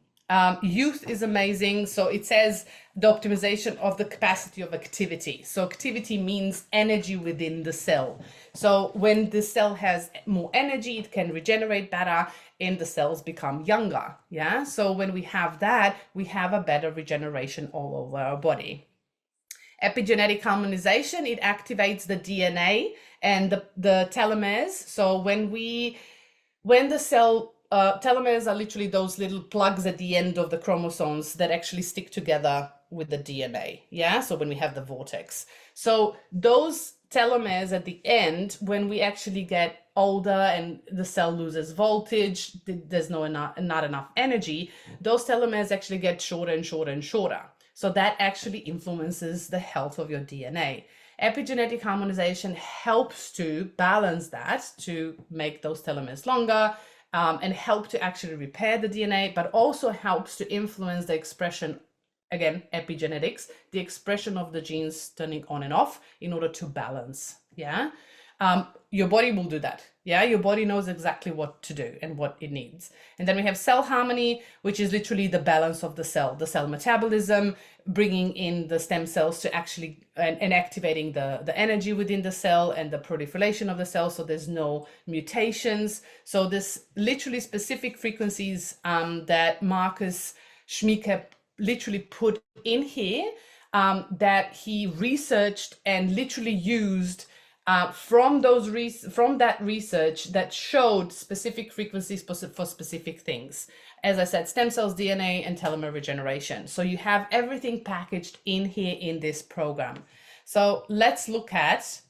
Youth is amazing. So it says the optimization of the capacity of activity. So activity means energy within the cell. So when the cell has more energy, it can regenerate better and the cells become younger. Yeah. So when we have that, we have a better regeneration all over our body. Epigenetic harmonization, it activates the DNA and the telomeres. So when the cell telomeres are literally those little plugs at the end of the chromosomes that actually stick together with the DNA. Yeah. So when we have the vortex. So those telomeres at the end, when we actually get older and the cell loses voltage, there's not enough energy, those telomeres actually get shorter and shorter and shorter. So that actually influences the health of your DNA. Epigenetic harmonization helps to balance that, to make those telomeres longer, and help to actually repair the DNA, but also helps to influence the expression, again, epigenetics, the expression of the genes turning on and off in order to balance. Yeah. Your body will do that. Yeah. Your body knows exactly what to do and what it needs. And then we have cell harmony, which is literally the balance of the cell metabolism, bringing in the stem cells to actually and activating the energy within the cell and the proliferation of the cell. So there's no mutations. So this literally specific frequencies that Marcus Schmieke literally put in here, that he researched and literally used from that research that showed specific frequencies for specific things. As I said, stem cells, DNA, and telomere regeneration. So you have everything packaged in here in this program. So let's look at,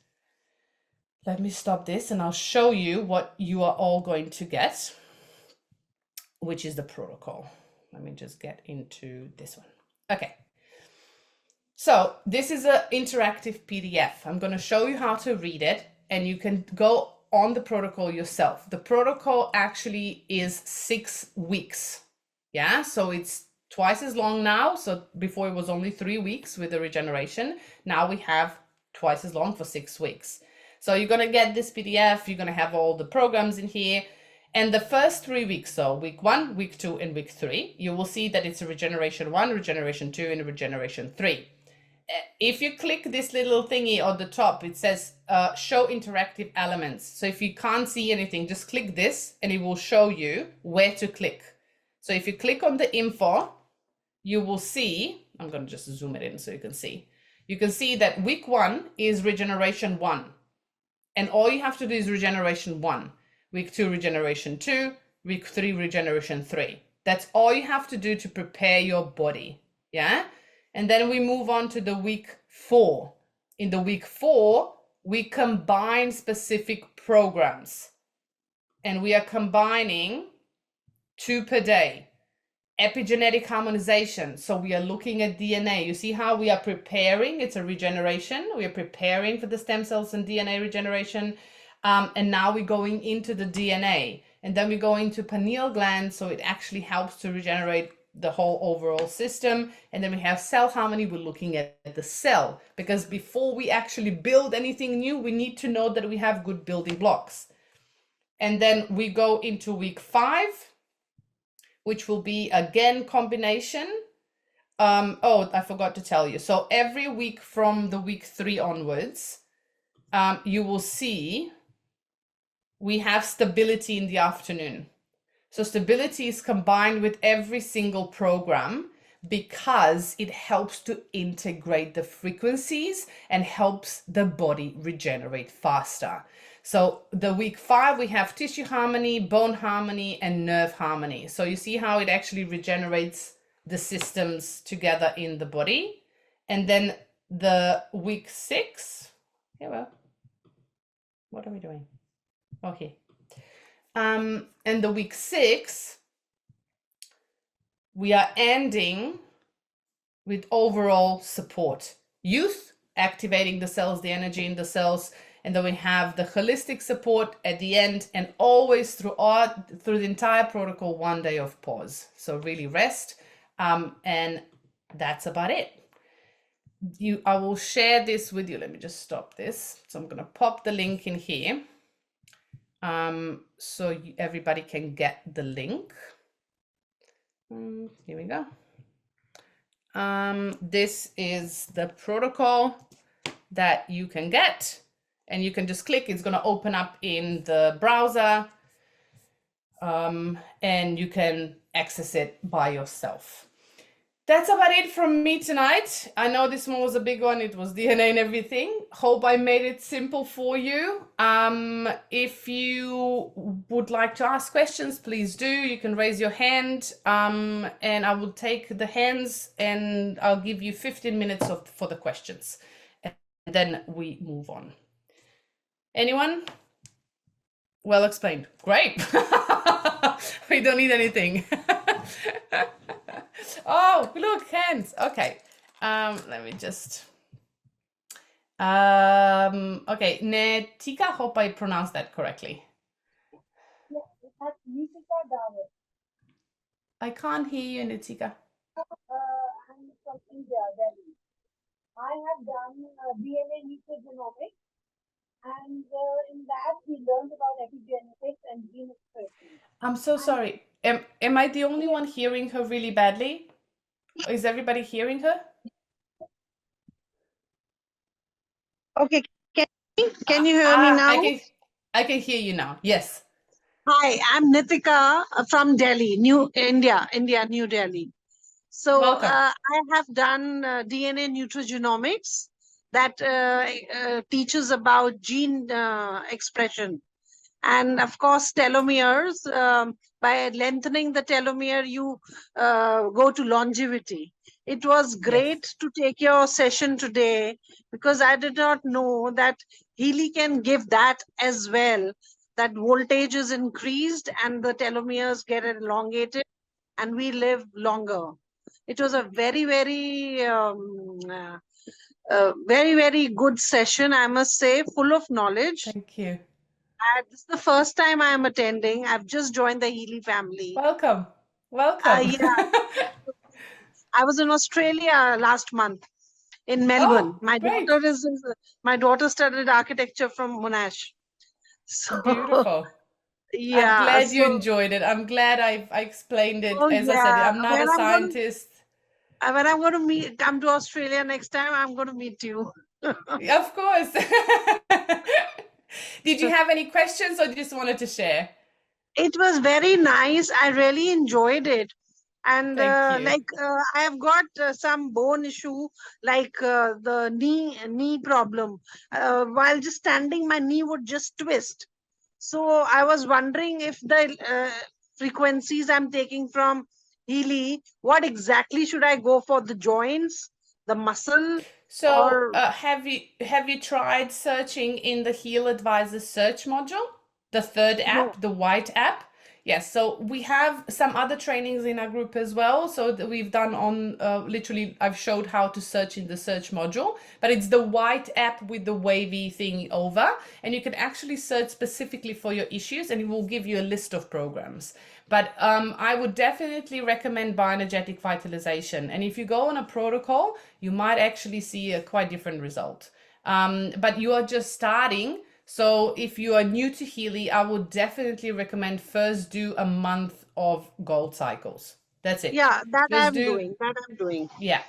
let me stop this and I'll show you what you are all going to get, which is the protocol. Let me just get into this one. Okay. So this is an interactive PDF. I'm going to show you how to read it and you can go on the protocol yourself. The protocol actually is 6 weeks. Yeah, so it's twice as long now. So before it was only 3 weeks with the regeneration. Now we have twice as long for 6 weeks. So you're going to get this PDF. You're going to have all the programs in here. And the first 3 weeks, so week 1, week 2, and week 3, you will see that it's a regeneration 1, regeneration 2, and regeneration 3. If you click this little thingy on the top, it says show interactive elements. So if you can't see anything, just click this and it will show you where to click. So if you click on the info, you will see, I'm going to just zoom it in so you can see. You can see that week 1 is regeneration 1. And all you have to do is regeneration 1. Week 2, regeneration 2. Week 3, regeneration 3. That's all you have to do to prepare your body. Yeah. And then we move on to the week 4. In the week 4, we combine specific programs. And we are combining 2 per day. Epigenetic harmonization. So we are looking at DNA. You see how we are preparing? It's a regeneration. We are preparing for the stem cells and DNA regeneration. And now we're going into the DNA. And then we go into pineal gland. So it actually helps to regenerate the whole overall system. And then we have cell harmony. We're looking at the cell, because before we actually build anything new, we need to know that we have good building blocks. And then we go into week 5, which will be again combination. Oh, I forgot to tell you. So every week from the week 3 onwards, you will see we have stability in the afternoon. So stability is combined with every single program because it helps to integrate the frequencies and helps the body regenerate faster. So the week 5, we have tissue harmony, bone harmony, and nerve harmony. So you see how it actually regenerates the systems together in the body. And then the week 6, yeah, well, what are we doing? Okay. And the week 6, we are ending with overall support. Youth, activating the cells, the energy in the cells, and then we have the holistic support at the end, and always through the entire protocol, 1 day of pause. So really rest, and that's about it. I will share this with you. Let me just stop this. So I'm going to pop the link in here, so everybody can get the link. Here we go. This is the protocol that you can get, and you can just click. It's going to open up in the browser, and you can access it by yourself. That's about it from me tonight. I know this one was a big one. It was DNA and everything. Hope I made it simple for you. If you would like to ask questions, please do. You can raise your hand, and I will take the hands, and I'll give you 15 minutes for the questions. And then we move on. Anyone? Well explained. Great. We don't need anything. Oh, look, hands. Okay. Let me just. Okay, Netika, hope I pronounced that correctly. Yeah, that's Nitika Dawar. I can't hear you, Netika. I'm from India, Delhi. I have done DNA nutrigenomics, and in that we learned about epigenetics and gene expression. I'm so sorry. Am I the only one hearing her really badly? Or is everybody hearing her? Okay, can you hear me now? I can hear you now. Yes. Hi, I'm Nitika from Delhi, India, New Delhi. So Welcome. I have done DNA nutrigenomics that teaches about gene expression. And of course, telomeres, by lengthening the telomere, you go to longevity. It was great to take your session today, because I did not know that Healy can give that as well, that voltage is increased and the telomeres get elongated and we live longer. It was a very, very, very good session, I must say, full of knowledge. Thank you. This is the first time I am attending. I've just joined the Healy family. Welcome. Welcome. Yeah. I was in Australia last month, in Melbourne. Oh, my daughter studied architecture from Monash. So beautiful. yeah, I'm glad you enjoyed it. I'm glad I explained it. As I said, I'm not a scientist. When I'm going to come to Australia next time, I'm going to meet you. Of course. Did you have any questions, or just wanted to share? It was very nice. I really enjoyed it. And I have got some bone issue, like the knee problem. While just standing, my knee would just twist. So I was wondering if the frequencies I'm taking from Healy, what exactly should I go for? The joints, the muscle? So have you tried searching in the Heal Advisor search module, the third app, the white app? Yes, so we have some other trainings in our group as well. So that we've done on literally, I've showed how to search in the search module, but it's the white app with the wavy thing over, and you can actually search specifically for your issues, and it will give you a list of programs. But I would definitely recommend Bioenergetic Vitalisation. And if you go on a protocol, you might actually see a quite different result. But you are just starting. So if you are new to Healy, I would definitely recommend first do a month of gold cycles. That's it. Yeah, that I'm doing. Yeah.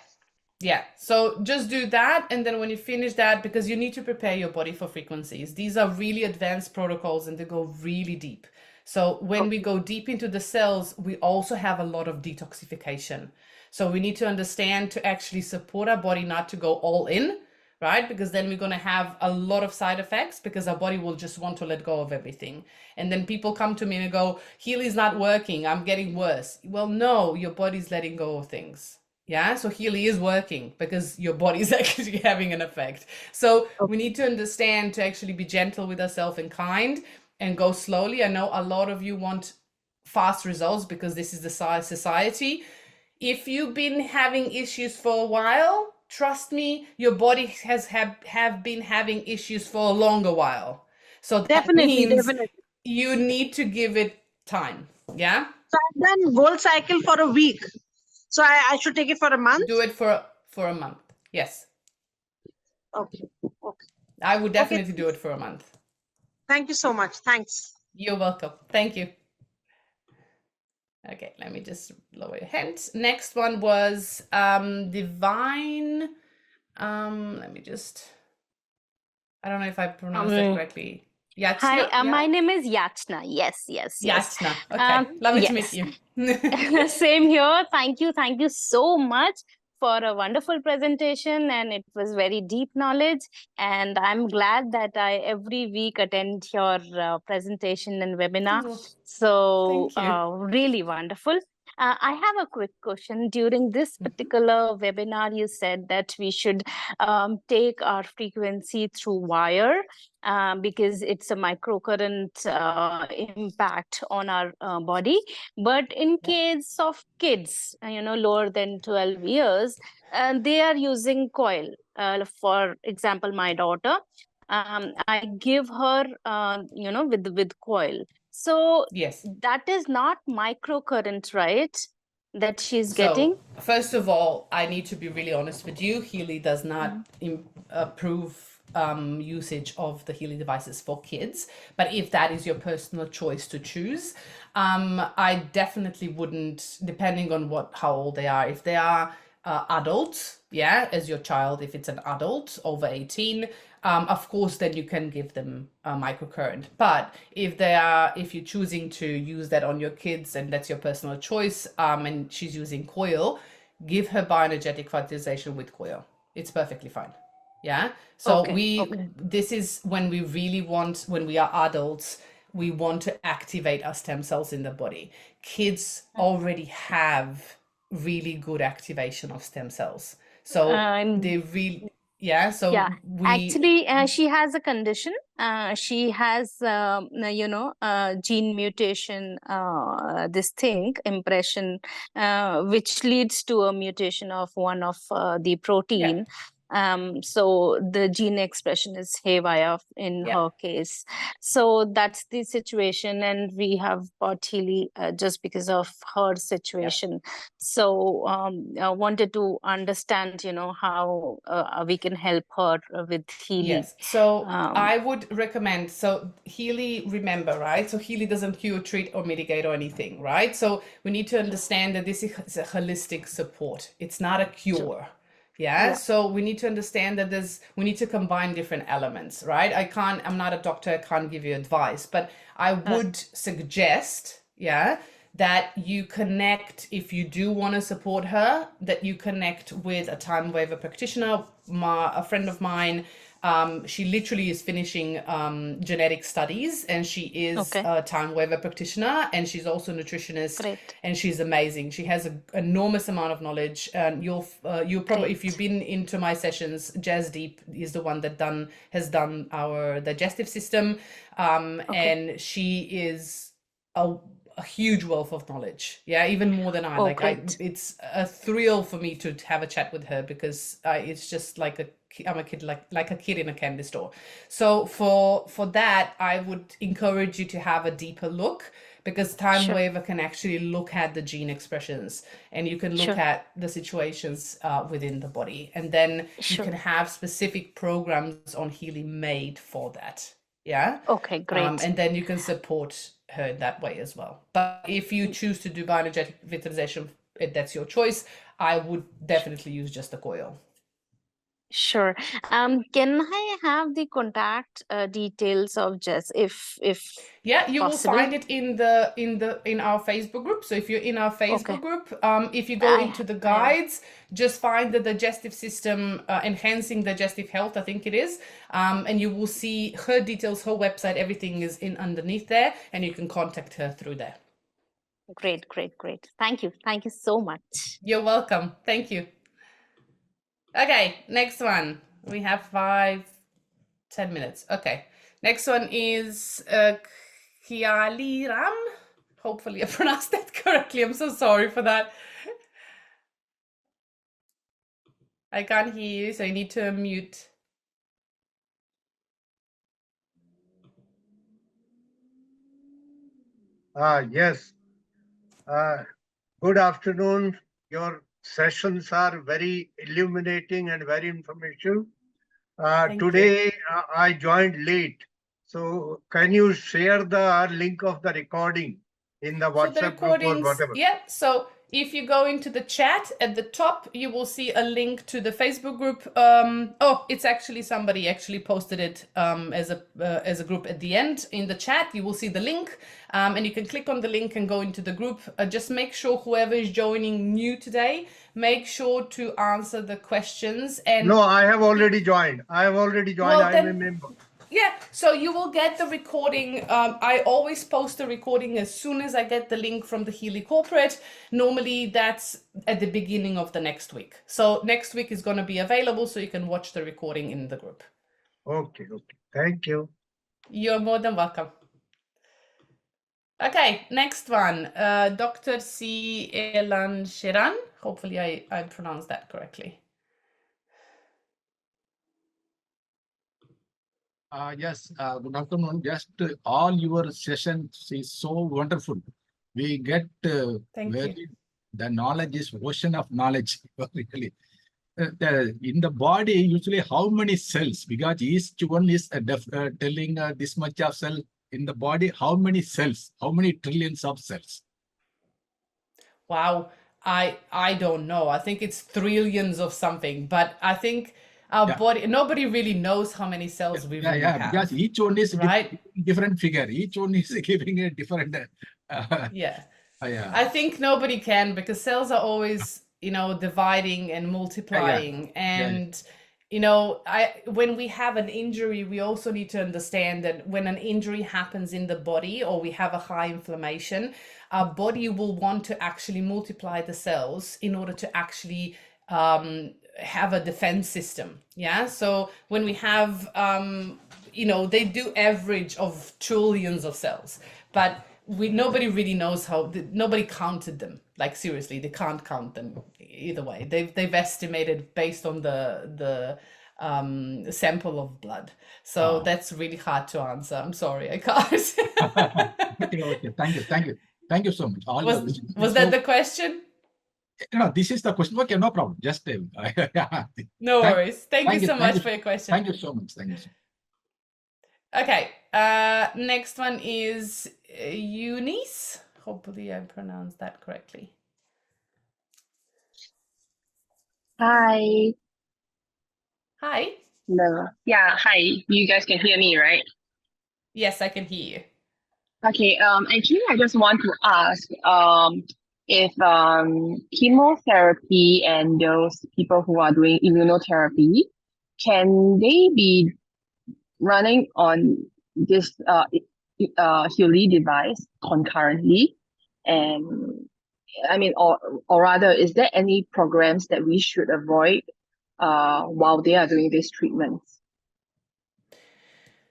Yeah. So just do that. And then when you finish that, because you need to prepare your body for frequencies, these are really advanced protocols and they go really deep. So when we go deep into the cells, we also have a lot of detoxification. So we need to understand to actually support our body not to go all in, right? Because then we're going to have a lot of side effects, because our body will just want to let go of everything. And then people come to me and go, Healy's not working, I'm getting worse. Well, no, your body's letting go of things. Yeah, so Healy is working because your body is actually having an effect. So we need to understand to actually be gentle with ourselves and kind. and go slowly. I know a lot of you want fast results because this is the society. If you've been having issues for a while, trust me, your body have been having issues for a longer while. So that Definitely, means definitely. you need to give it time. Yeah? So I've done Goal Cycle for a week. So I should take it for a month? Do it for a month. Yes. Okay. Okay. I would Okay. definitely do it for a month. Thank you so much. Thanks. You're welcome. Thank you. Okay, let me just lower your hand. Next one was divine. Let me just, I don't know if I pronounced that correctly. Hi, Yachna? my name is Yachna. Yes. Yachna. Okay. Lovely to meet you. Same here. Thank you so much for a wonderful presentation, and it was very deep knowledge. And I'm glad that I every week attend your presentation and webinar. Oh, So thank you. really wonderful. I have a quick question. During this particular webinar, you said that we should take our frequency through wire because it's a microcurrent impact on our body. But in case of kids, lower than 12 years, they are using coil. For example, my daughter, I give her, with coil. So Yes. that is not microcurrent, right? That she's So, getting. first of all, I need to be really honest with you. Healy does not approve usage of the Healy devices for kids. But if that is your personal choice to choose, I definitely wouldn't, depending on how old they are. If they are adults, yeah, as your child, if it's an adult over 18, of course, then you can give them a microcurrent. But if you're choosing to use that on your kids and that's your personal choice, and she's using coil, give her bioenergetic fertilization with coil. It's perfectly fine. Yeah. So this is when we really want, when we are adults, we want to activate our stem cells in the body. Kids already have really good activation of stem cells. So they really, actually, she has a condition. She has, gene mutation, this thing, impression, which leads to a mutation of one of the protein. So the gene expression is haywire in her case. So that's the situation, and we have bought Healy just because of her situation. So I wanted to understand, how we can help her with Healy. Yes. So I would recommend, so Healy, remember, right? So Healy doesn't cure, treat, or mitigate or anything, right? So we need to understand that this is a holistic support. It's not a cure. Yeah. So we need to understand that we need to combine different elements, right? I'm not a doctor, I can't give you advice, but I would suggest, that you connect, if you do want to support her, that you connect with a time waiver practitioner. A friend of mine, she literally is finishing genetic studies, and she is a time waiver practitioner, and she's also a nutritionist. And she's amazing. She has an enormous amount of knowledge, and you'll probably, if you've been into my sessions, Jazz Deep is the one that has done our digestive system, and she is a huge wealth of knowledge, even more than I. It's a thrill for me to have a chat with her, because it's just like I'm a kid, like a kid in a candy store. So for that, I would encourage you to have a deeper look, because time waiver can actually look at the gene expressions, and you can look at the situations within the body, and then you can have specific programs on Healy made for that. Okay, great. And then you can support her in that way as well. But if you choose to do bioenergetic vitalization, if that's your choice, I would definitely use just the coil. Sure. Can I have the contact details of Jess, if you possible? will find it in our Facebook group. So if you're in our Facebook group, if you go into the guides, just find the digestive system, enhancing digestive health, I think it is, and you will see her details, her website, everything is in underneath there, and you can contact her through there. Great. Thank you so much. You're welcome. Thank you. Okay, next one. We have 10 minutes. Okay, next one is Kialiram. Hopefully I pronounced that correctly. I'm so sorry for that. I can't hear you, so you need to unmute. Yes. Good afternoon. Your sessions are very illuminating and very informative. Thank you. Today I joined late. So can you share the link of the recording in the So the WhatsApp group or recordings, whatever? yeah. So if you go into the chat at the top, you will see a link to the Facebook group. Oh, it's actually somebody actually posted it as a group at the end in the chat. You will see the link, and you can click on the link and go into the group. Just make sure whoever is joining new today, make sure to answer the questions. And no, I have already joined. Well, I'm a member. Yeah, so you will get the recording. I always post the recording as soon as I get the link from the Healy corporate. Normally that's at the beginning of the next week. So next week is going to be available so you can watch the recording in the group. Okay. Thank you. You're more than welcome. Okay, next one. Dr. C. Elan Shiran. Hopefully I pronounced that correctly. Yes, good afternoon. Just all your sessions is so wonderful. We get Thank very, you. the knowledge is ocean of knowledge, really. In the body, usually how many cells? Because each one is telling this much of cell in the body. How many cells? How many trillions of cells? Wow, I don't know. I think it's trillions of something, but I think our body, nobody really knows how many cells we really have. Because each one is right? different figure. Each one is giving a different. Yeah. Yeah. I think nobody can, because cells are always, dividing and multiplying. And, when we have an injury, we also need to understand that when an injury happens in the body or we have a high inflammation, our body will want to actually multiply the cells in order to actually have a defense system. Yeah. So when we have, they do average of trillions of cells, but nobody really knows how. Nobody counted them. Like seriously, they can't count them either way. They've estimated based on the sample of blood. So that's really hard to answer. I'm sorry, I can't. Okay. Thank you so much. Was that the question? No, this is the question. Okay, no problem. Just no worries. Thank you so much for your question. Thank you so much. Thank you so much. Okay. Next one is Eunice. Hopefully I pronounced that correctly. Hi. Hi. No. Yeah, hi. You guys can hear me, right? Yes, I can hear you. Okay, actually I just want to ask if chemotherapy and those people who are doing immunotherapy, can they be running on this Healy device concurrently? And I mean, or rather, is there any programs that we should avoid while they are doing these treatments?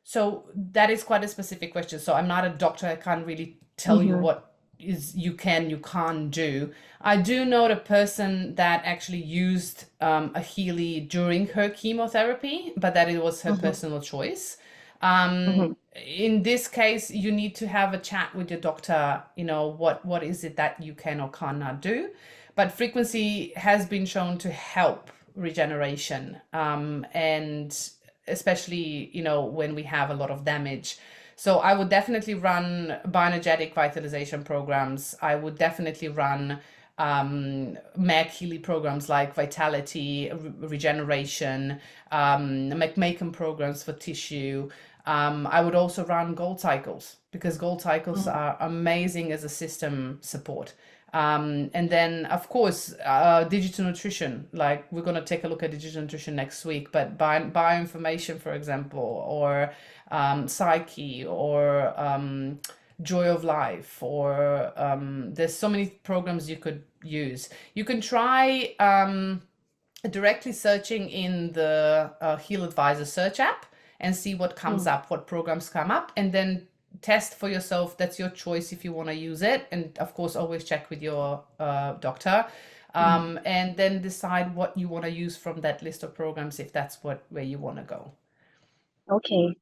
So that is quite a specific question. So I'm not a doctor. I can't really tell you what you can't do. I do know a person that actually used a Healy during her chemotherapy, but that it was her personal choice. In this case, you need to have a chat with your doctor, what is it that you can or cannot do. But frequency has been shown to help regeneration, and especially, when we have a lot of damage. So I would definitely run bioenergetic vitalization programs. I would definitely run Meg Healy programs like Vitality, Regeneration, McMaken programs for tissue. I would also run gold cycles, because gold cycles are amazing as a system support. And then, of course, digital nutrition. Like we're going to take a look at digital nutrition next week, but bioinformation, for example, or psyche, or joy of life, or there's so many programs you could use. You can try directly searching in the Heal Advisor search app and see what comes up, what programs come up, and then test for yourself. That's your choice if you want to use it. And of course, always check with your doctor. And then decide what you want to use from that list of programs if that's where you want to go. Okay.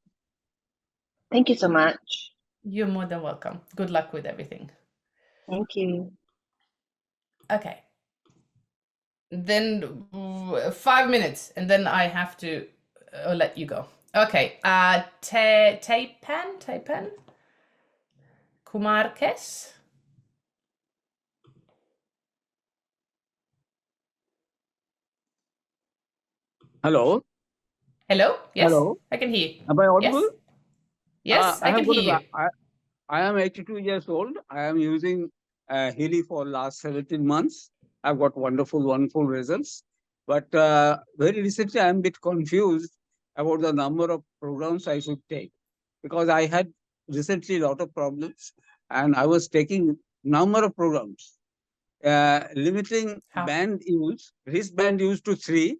Thank you so much. You're more than welcome. Good luck with everything. Thank you. Okay. Then 5 minutes, and then I have to let you go. Okay. Taipan Kumarkes. Hello. Hello. Yes. Hello. I can hear you. Am I audible? Yes, I can hear you. I am 82 years old. I am using Healy for last 17 months. I've got wonderful results. But very recently, I am a bit confused about the number of programs I should take, because I had recently a lot of problems, and I was taking number of programs, limiting wristband use to 3.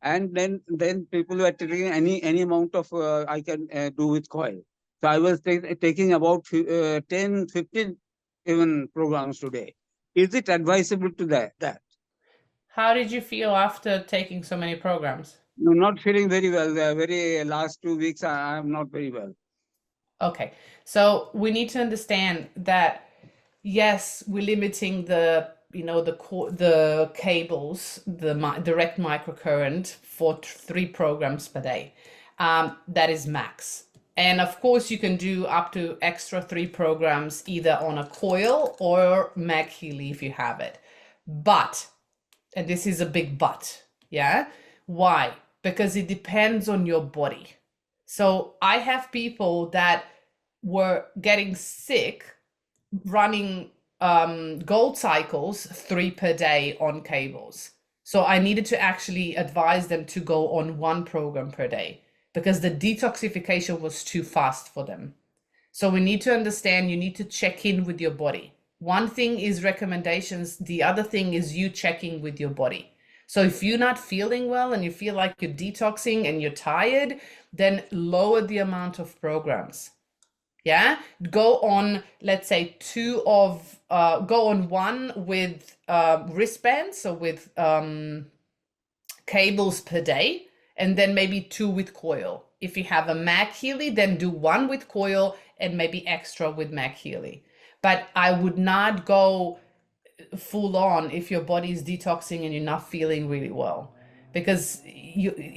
And then people were taking any amount of I can do with coil. So I was taking about 10, 15 even programs today. Is it advisable to that? How did you feel after taking so many programs? No, not feeling very well. The very last 2 weeks, I am not very well. Okay, so we need to understand that yes, we're limiting the cables, the direct microcurrent for 3 programs per day. That is max. And of course, you can do up to extra 3 programs either on a coil or mag Healy if you have it. But, and this is a big but, yeah? Why? Because it depends on your body. So I have people that were getting sick running gold cycles 3 per day on cables. So I needed to actually advise them to go on 1 program per day because the detoxification was too fast for them. So we need to understand, you need to check in with your body. One thing is recommendations. The other thing is you checking with your body. So if you're not feeling well and you feel like you're detoxing and you're tired, then lower the amount of programs. Yeah, go on, let's say go on 1 with wristbands, so with cables per day, and then maybe 2 with coil. If you have a mag Healy, then do 1 with coil and maybe extra with mag Healy. But I would not go full on if your body is detoxing and you're not feeling really well, because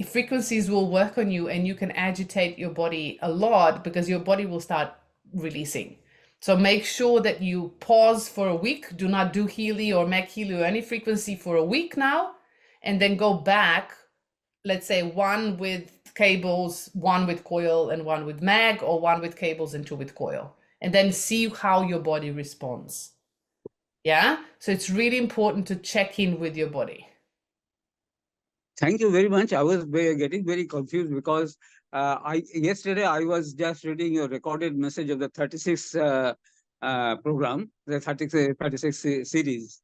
frequencies will work on you and you can agitate your body a lot because your body will start releasing. So make sure that you pause for a week. Do not do Healy or mag Healy or any frequency for a week now, and then go back, let's say 1 with cables, 1 with coil and 1 with mag, or 1 with cables and 2 with coil, and then see how your body responds. Yeah, so it's really important to check in with your body. Thank you very much. I was getting very confused because yesterday I was just reading your recorded message of the 36 program, the 36 series.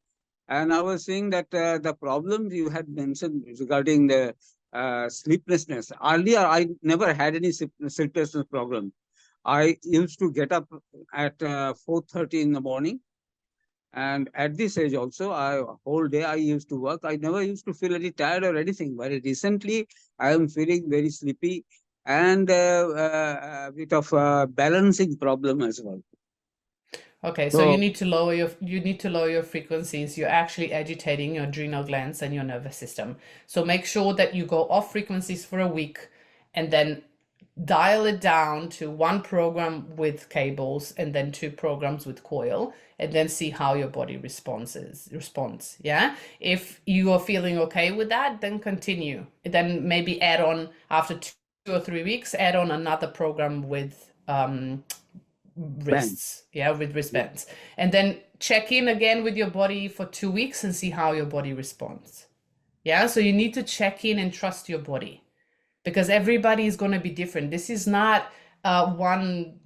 And I was saying that the problem you had mentioned regarding the sleeplessness. Earlier, I never had any sleeplessness problem. I used to get up at 4:30 in the morning. And at this age also, whole day I used to work. I never used to feel any tired or anything. But recently, I am feeling very sleepy and a bit of a balancing problem as well. Okay, so you need to lower your frequencies. You're actually agitating your adrenal glands and your nervous system. So make sure that you go off frequencies for a week and then dial it down to 1 program with cables and then 2 programs with coil, and then see how your body responds. Yeah, if you are feeling okay with that, then continue. Then maybe add on after 2 or 3 weeks, add on another program with wrists. Yeah, with wristbands, and then check in again with your body for 2 weeks and see how your body responds. Yeah, so you need to check in and trust your body, because everybody is going to be different. This is not one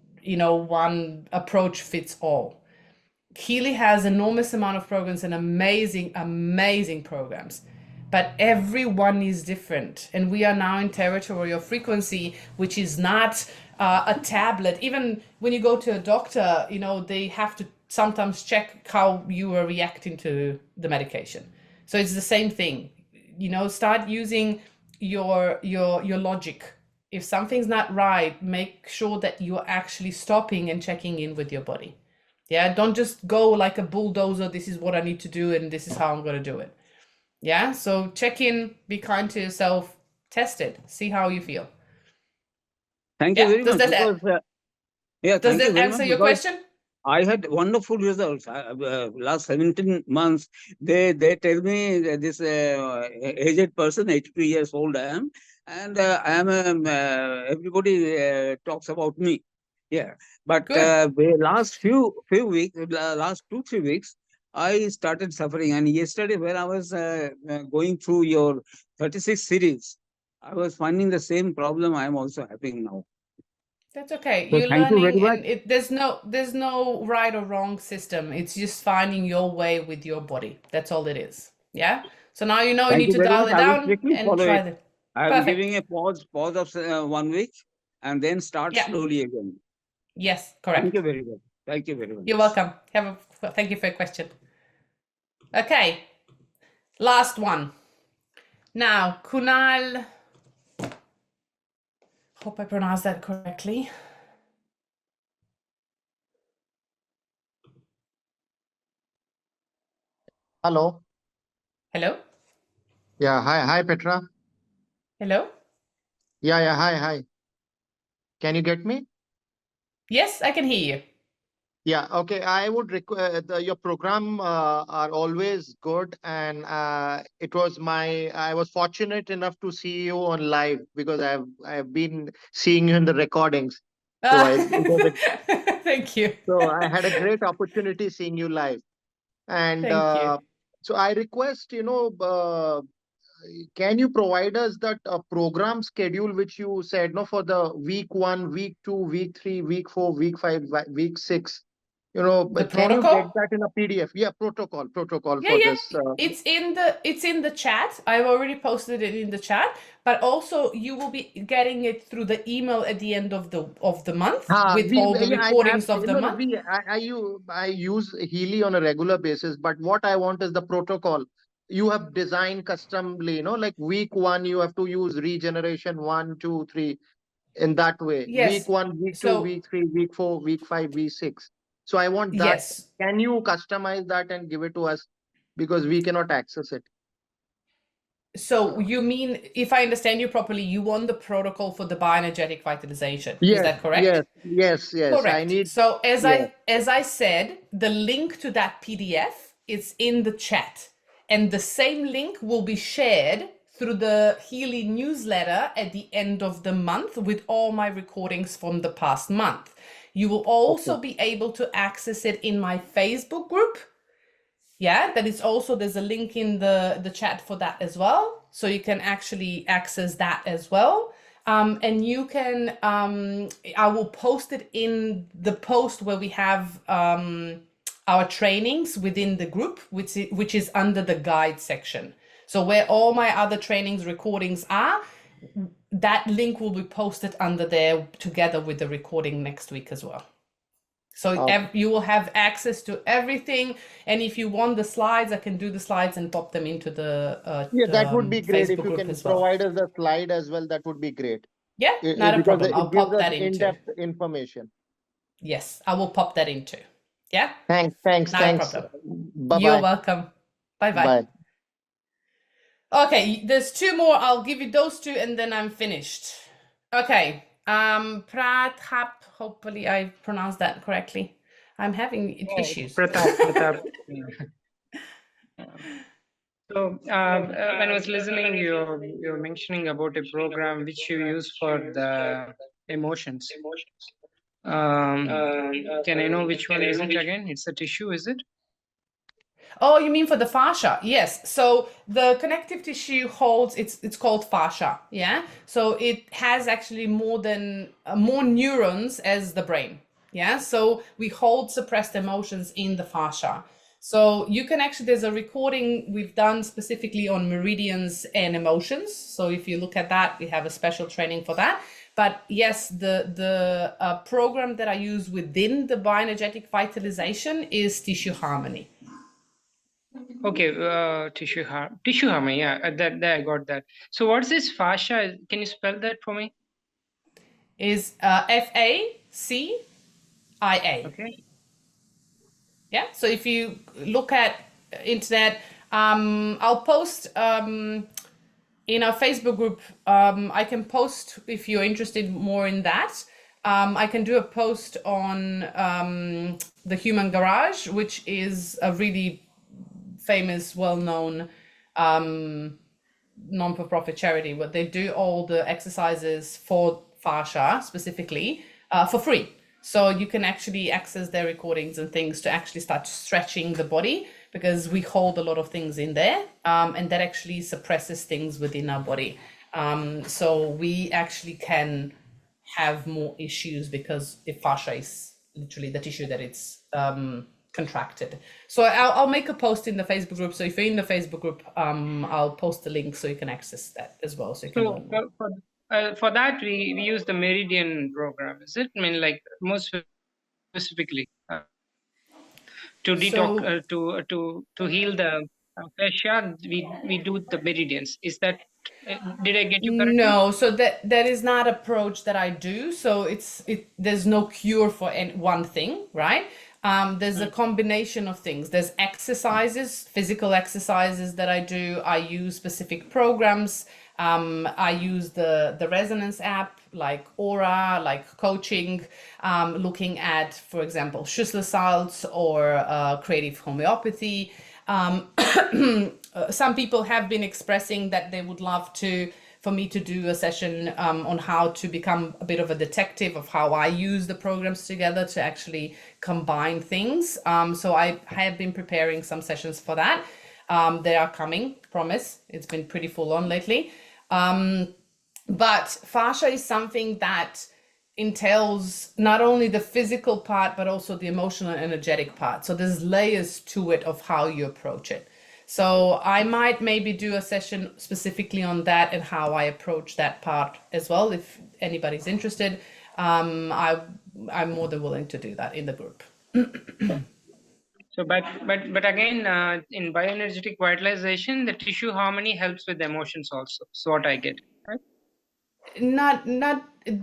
approach fits all. Healy has enormous amount of programs and amazing programs, but everyone is different. And we are now in territory of frequency, which is not a tablet. Even when you go to a doctor, you know, they have to sometimes check how you are reacting to the medication. So it's the same thing. You know, start using your logic. If something's not right, make sure that you're actually stopping and checking in with your body. Yeah, don't just go like a bulldozer. This is what I need to do, and this is how I'm going to do it. Yeah, so check in, be kind to yourself, test it, see how you feel. Thank you Yeah, very does much. that Because, yeah, does thank you that very answer much your because question? I had wonderful results. Last 17 months, they tell me that this aged person, 82 years old I am, and I am everybody talks about me. Yeah, but Good. the last few weeks, last 2-3 weeks, I started suffering. And yesterday, when I was going through your 36 series, I was finding the same problem I am also having now. That's okay. So You're thank you very learning, much. and there's no right or wrong system. It's just finding your way with your body. That's all it is. Yeah. So now you know you Thank need you to very dial much. it I will down strictly and follow try it. the. I am Perfect. giving a pause of 1 week and then start Yeah. slowly again. Yes. Thank Correct. you very much. Thank you very much. You're welcome. Thank you for your question. Okay. Last one. Now, Kunal. Hope I pronounced that correctly. Hello. Hello. Yeah. Hi, Petra. Hello. Yeah. Hi. Can you get me? Yes, I can hear you. Yeah. Okay. I would request your program are always good, and I was fortunate enough to see you on live because I've been seeing you in the recordings. So Thank you. I had a great opportunity seeing you live, and Thank you. so I request can you provide us that program schedule which you said no for the week 1, week 2, week 3, week 4, week 5, week 6? The Can you get protocol? that in a PDF? Yeah, protocol Yeah, for yeah. this. It's in the chat. I've already posted it in the chat, but also you will be getting it through the email at the end of the month with all the Yeah, I have recordings of the no, month. I use Healy on a regular basis, but what I want is the protocol. You have designed customly, like week 1, you have to use regeneration 1, 2, 3 in that way. Week Yes. 1, week 2, So week 3, week 4, week 5, week 6. So I want that. yes. Can you customize that and give it to us? Because we cannot access it. So you mean, if I understand you properly, you want the protocol for the bioenergetic vitalization. Is Yes, that correct? yes. I Correct. need, So as yeah. I said, the link to that PDF is in the chat, and the same link will be shared through the Healy newsletter at the end of the month with all my recordings from the past month. You will also Okay. be able to access it in my Facebook group. Yeah, that is also, there's a link in the chat for that as well. So you can actually access that as well. And you can, I will post it in the post where we have our trainings within the group, which is under the guide section. So where all my other trainings recordings are, that link will be posted under there together with the recording next week as well. So Okay. you will have access to everything. And if you want the slides, I can do the slides and pop them into the Yeah, that would be great. If Facebook you group can as well. provide us the slide as well, that would be great. Yeah, not a Because problem. I'll it gives pop us that into. in-depth information. Yes, I will pop that into. Yeah, Thanks. not a problem. You're Bye-bye. welcome. Bye-bye. Bye. Okay, there's 2 more. I'll give you those 2 and then I'm finished. Okay. Pratap, hopefully I pronounced that correctly. I'm having issues. Pratap. So when I was listening, you're mentioning about a program which you use for the emotions. Can I know which one is it again? It's a tissue, is it? Oh, you mean for the fascia? Yes. So the connective tissue holds, it's called fascia. Yeah. So it has actually more neurons as the brain. Yeah. So we hold suppressed emotions in the fascia. So you can actually, there's a recording we've done specifically on meridians and emotions. So if you look at that, we have a special training for that. But yes, the program that I use within the bioenergetic vitalization is tissue harmony. Okay, tissue harmony. Yeah, that I got that. So what's this fascia? Can you spell that for me? Is FACIA. Okay. Yeah. So if you look at internet, I'll post in our Facebook group. I can post if you're interested more in that. I can do a post on the Human Garage, which is a really famous, well-known non-for-profit charity, where they do all the exercises for fascia specifically for free. So you can actually access their recordings and things to actually start stretching the body, because we hold a lot of things in there, and that actually suppresses things within our body. So we actually can have more issues because if fascia is literally the tissue that it's contracted. So I'll make a post in the Facebook group. So if you're in the Facebook group, I'll post the link so you can access that as well. So you can learn more. For that, we use the Meridian program. Is it? I mean, like most specifically to detox, to heal the fascia, we do the meridians. Is that? Did I get you correctly? No, so that is not approach that I do. So there's no cure for one thing, right? There's a combination of things. There's exercises, physical exercises that I do. I use specific programs. I use the resonance app, like Aura, like coaching, looking at, for example, Schussler salts or creative homeopathy. Some people have been expressing that they would love for me to do a session on how to become a bit of a detective of how I use the programs together to actually combine things. So I have been preparing some sessions for that. They are coming, promise. It's been pretty full on lately. But fascia is something that entails not only the physical part, but also the emotional and energetic part. So there's layers to it of how you approach it. So I might maybe do a session specifically on that and how I approach that part as well. If anybody's interested, I'm more than willing to do that in the group. So, but again, in bioenergetic vitalization, the tissue harmony helps with emotions also. So what I get, right? Not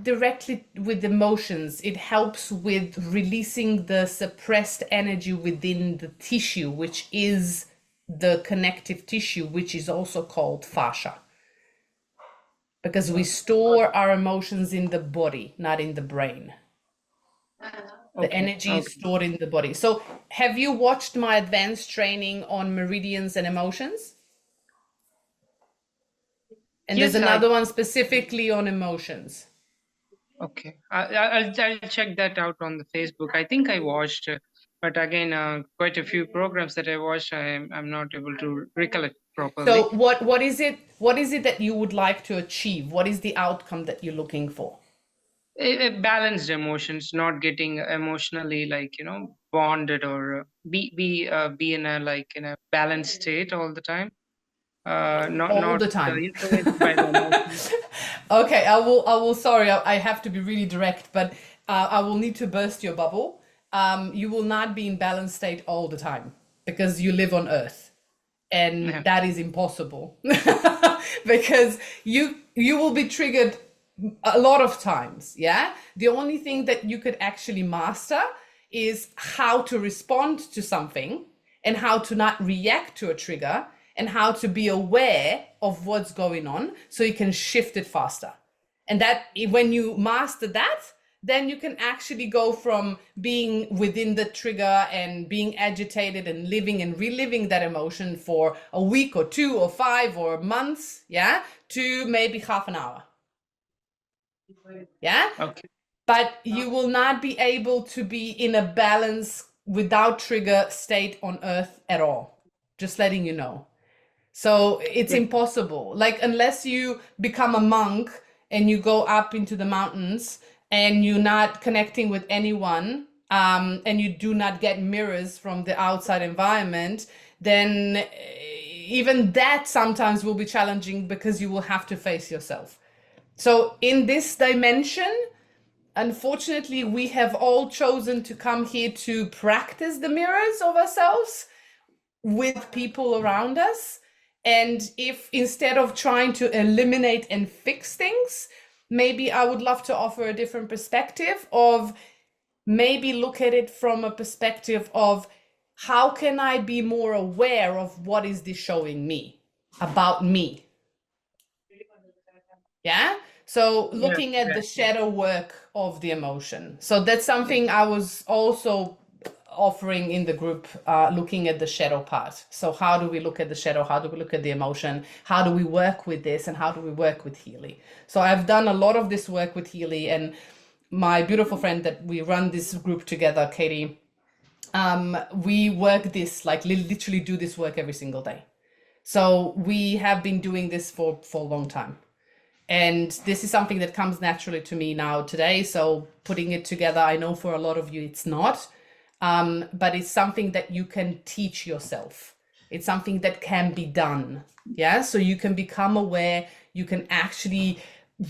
directly with emotions. It helps with releasing the suppressed energy within the tissue, which is the connective tissue, which is also called fascia. Because we store our emotions in the body, not in the brain. The energy is stored in the body. So have you watched my advanced training on meridians and emotions? And Yes, there's another one specifically on emotions. Okay, I'll check that out on the Facebook. I think I watched, but again, quite a few programs that I watched, I'm not able to recollect properly. So what is it that you would like to achieve? What is the outcome that you're looking for? Balanced emotions, not getting emotionally bonded or be in a balanced state all the time. Not the time. influenced by the emotions. Okay, I will. Sorry, I have to be really direct, but I will need to burst your bubble. You will not be in balanced state all the time because you live on Earth, and that is impossible because you will be triggered a lot of times. Yeah, the only thing that you could actually master is how to respond to something and how to not react to a trigger, and how to be aware of what's going on so you can shift it faster. And that when you master that, then you can actually go from being within the trigger and being agitated and living and reliving that emotion for a week or 2 or 5 or months, yeah, to maybe half an hour. Yeah? Okay. But you will not be able to be in a balance without trigger state on Earth at all. Just letting you know. So it's impossible. Like, unless you become a monk and you go up into the mountains and you're not connecting with anyone, and you do not get mirrors from the outside environment, then even that sometimes will be challenging because you will have to face yourself. So in this dimension, unfortunately, we have all chosen to come here to practice the mirrors of ourselves with people around us. And if instead of trying to eliminate and fix things, maybe I would love to offer a different perspective of maybe look at it from a perspective of how can I be more aware of what is this showing me about me? Yeah. So looking at the shadow work of the emotion. So that's something I was also offering in the group, looking at the shadow part. So how do we look at the shadow? How do we look at the emotion? How do we work with this? And how do we work with Healy? So I've done a lot of this work with Healy, and my beautiful friend that we run this group together, Katie, we work this, like literally do this work every single day. So we have been doing this for a long time. And this is something that comes naturally to me now today. So putting it together, I know for a lot of you it's not, but it's something that you can teach yourself. It's something that can be done. Yeah. So you can become aware, you can actually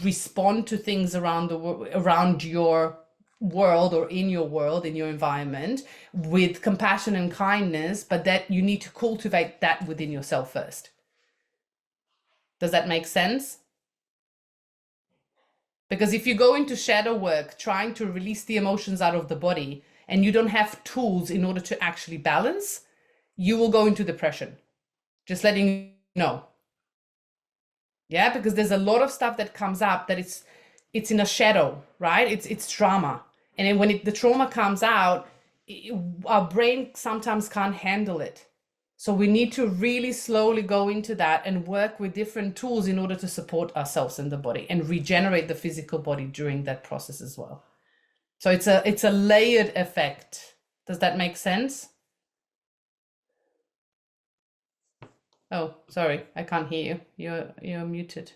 respond to things around your world or in your world, in your environment, with compassion and kindness, but that you need to cultivate that within yourself first. Does that make sense? Because if you go into shadow work, trying to release the emotions out of the body, and you don't have tools in order to actually balance, you will go into depression. Just letting you know. Yeah, because there's a lot of stuff that comes up that it's in a shadow, right? It's trauma. And then when the trauma comes out, our brain sometimes can't handle it. So we need to really slowly go into that and work with different tools in order to support ourselves in the body and regenerate the physical body during that process as well. So it's a layered effect. Does that make sense? Oh, sorry, I can't hear you. You're muted.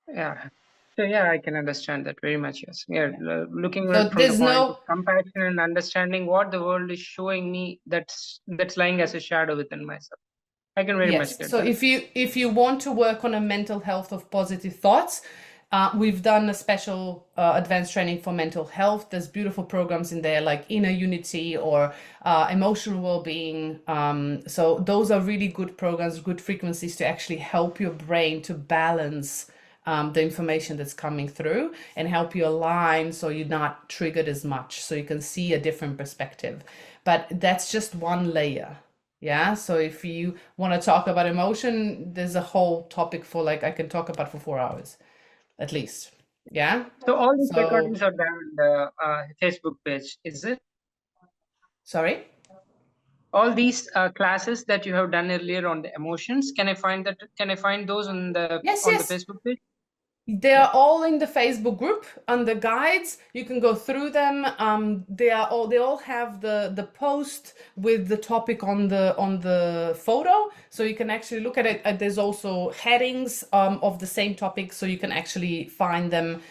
Yeah. So yeah, I can understand that very much. Yes. Yeah. Looking So at it from the there's point no of compassion and understanding what the world is showing me, that's lying as a shadow within myself. I can very much yes. get So that. if you want to work on a mental health of positive thoughts, we've done a special advanced training for mental health. There's beautiful programs in there like Inner Unity or emotional well-being. So those are really good programs, good frequencies to actually help your brain to balance the information that's coming through and help you align so you're not triggered as much, so you can see a different perspective. But that's just one layer. Yeah. So if you want to talk about emotion, there's a whole topic for like I can talk about for 4 hours at least. Yeah. So all these So recordings are done on the Facebook page, is it? sorry. All these classes that you have done earlier on the emotions, can I find that? Can I find those on the Yes. Facebook page? They're all in the Facebook group under guides. You can go through them. They all have the post with the topic on the photo, so you can actually look at it. There's also headings of the same topic, so you can actually find them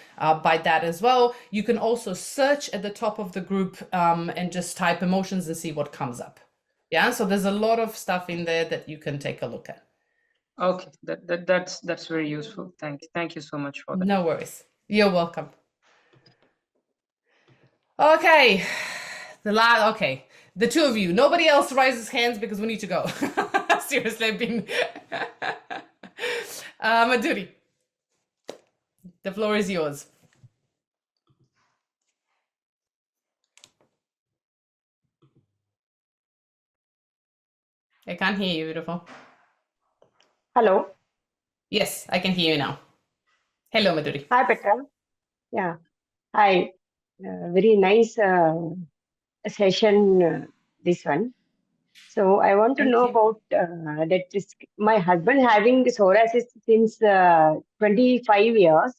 by that as well. You can also search at the top of the group and just type emotions and see what comes up. Yeah, so there's a lot of stuff in there that you can take a look at. Okay, that's very useful. Thank you so much for that. No worries. You're welcome. Okay, okay. The two of you. Nobody else raises hands because we need to go. Seriously, I've been Madhuri, the floor is yours. I can't hear you, beautiful. Hello. Yes, I can hear you now. Hello, Madhuri. Hi, Petra. Yeah. Hi. Very nice session, this one. So I want to Thank know you. about my husband having psoriasis since 25 years,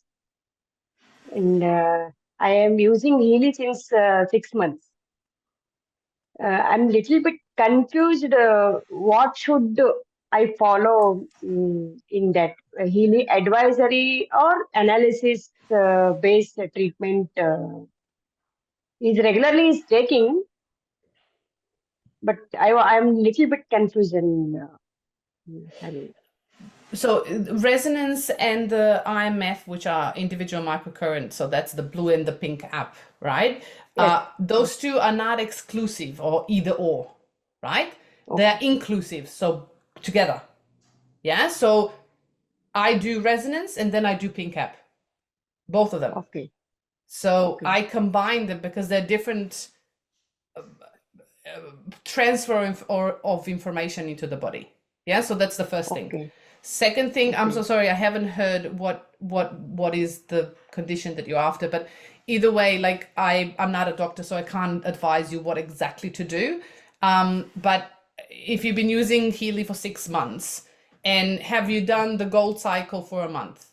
and I am using Healy since 6 months. I'm little bit confused. What should I follow in that Healy advisory or analysis based treatment? He's regularly is taking, but I'm little bit confused in having. So resonance and the IMF, which are individual microcurrent, so that's the blue and the pink app, right? Yes. Those two are not exclusive or either or, right? They're inclusive, so together. Yeah, so I do resonance and then I do pink app, both of them. Okay. So I combine them because they're different transfer of information into the body. Yeah, so that's the first thing. Second thing, I'm so sorry, I haven't heard what is the condition that you're after, but either way, like I'm not a doctor, so I can't advise you what exactly to do. But if you've been using Healy for 6 months, and have you done the gold cycle for a month?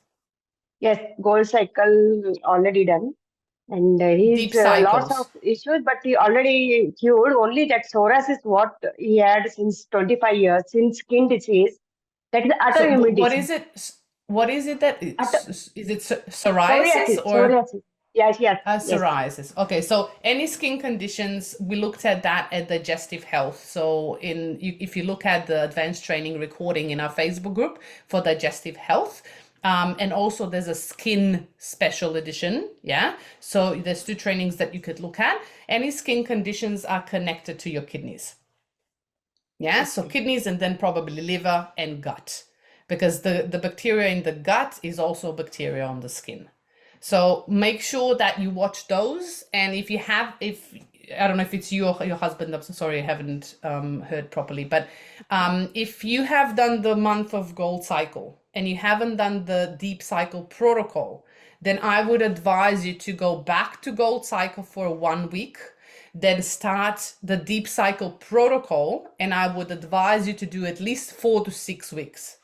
Yes, gold cycle already done. And he's Deep cycles. lots of issues, but he already cured. Only that psoriasis what he had since 25 years, since skin disease. That is autoimmune what disease. is it? What is it that is it psoriasis or psoriasis? Yes, yes, psoriasis? yes. Okay, so any skin conditions, we looked at that at digestive health. So if you look at the advanced training recording in our Facebook group for digestive health, and also there's a skin special edition. Yeah, so there's 2 trainings that you could look at. Any skin conditions are connected to your kidneys. Yeah, so kidneys and then probably liver and gut, because the bacteria in the gut is also bacteria on the skin. So make sure that you watch those. And if I don't know if it's you or your husband, I'm so sorry, I haven't heard properly, but if you have done the month of gold cycle and you haven't done the deep cycle protocol, then I would advise you to go back to gold cycle for 1 week, then start the deep cycle protocol, and I would advise you to do at least 4 to 6 weeks.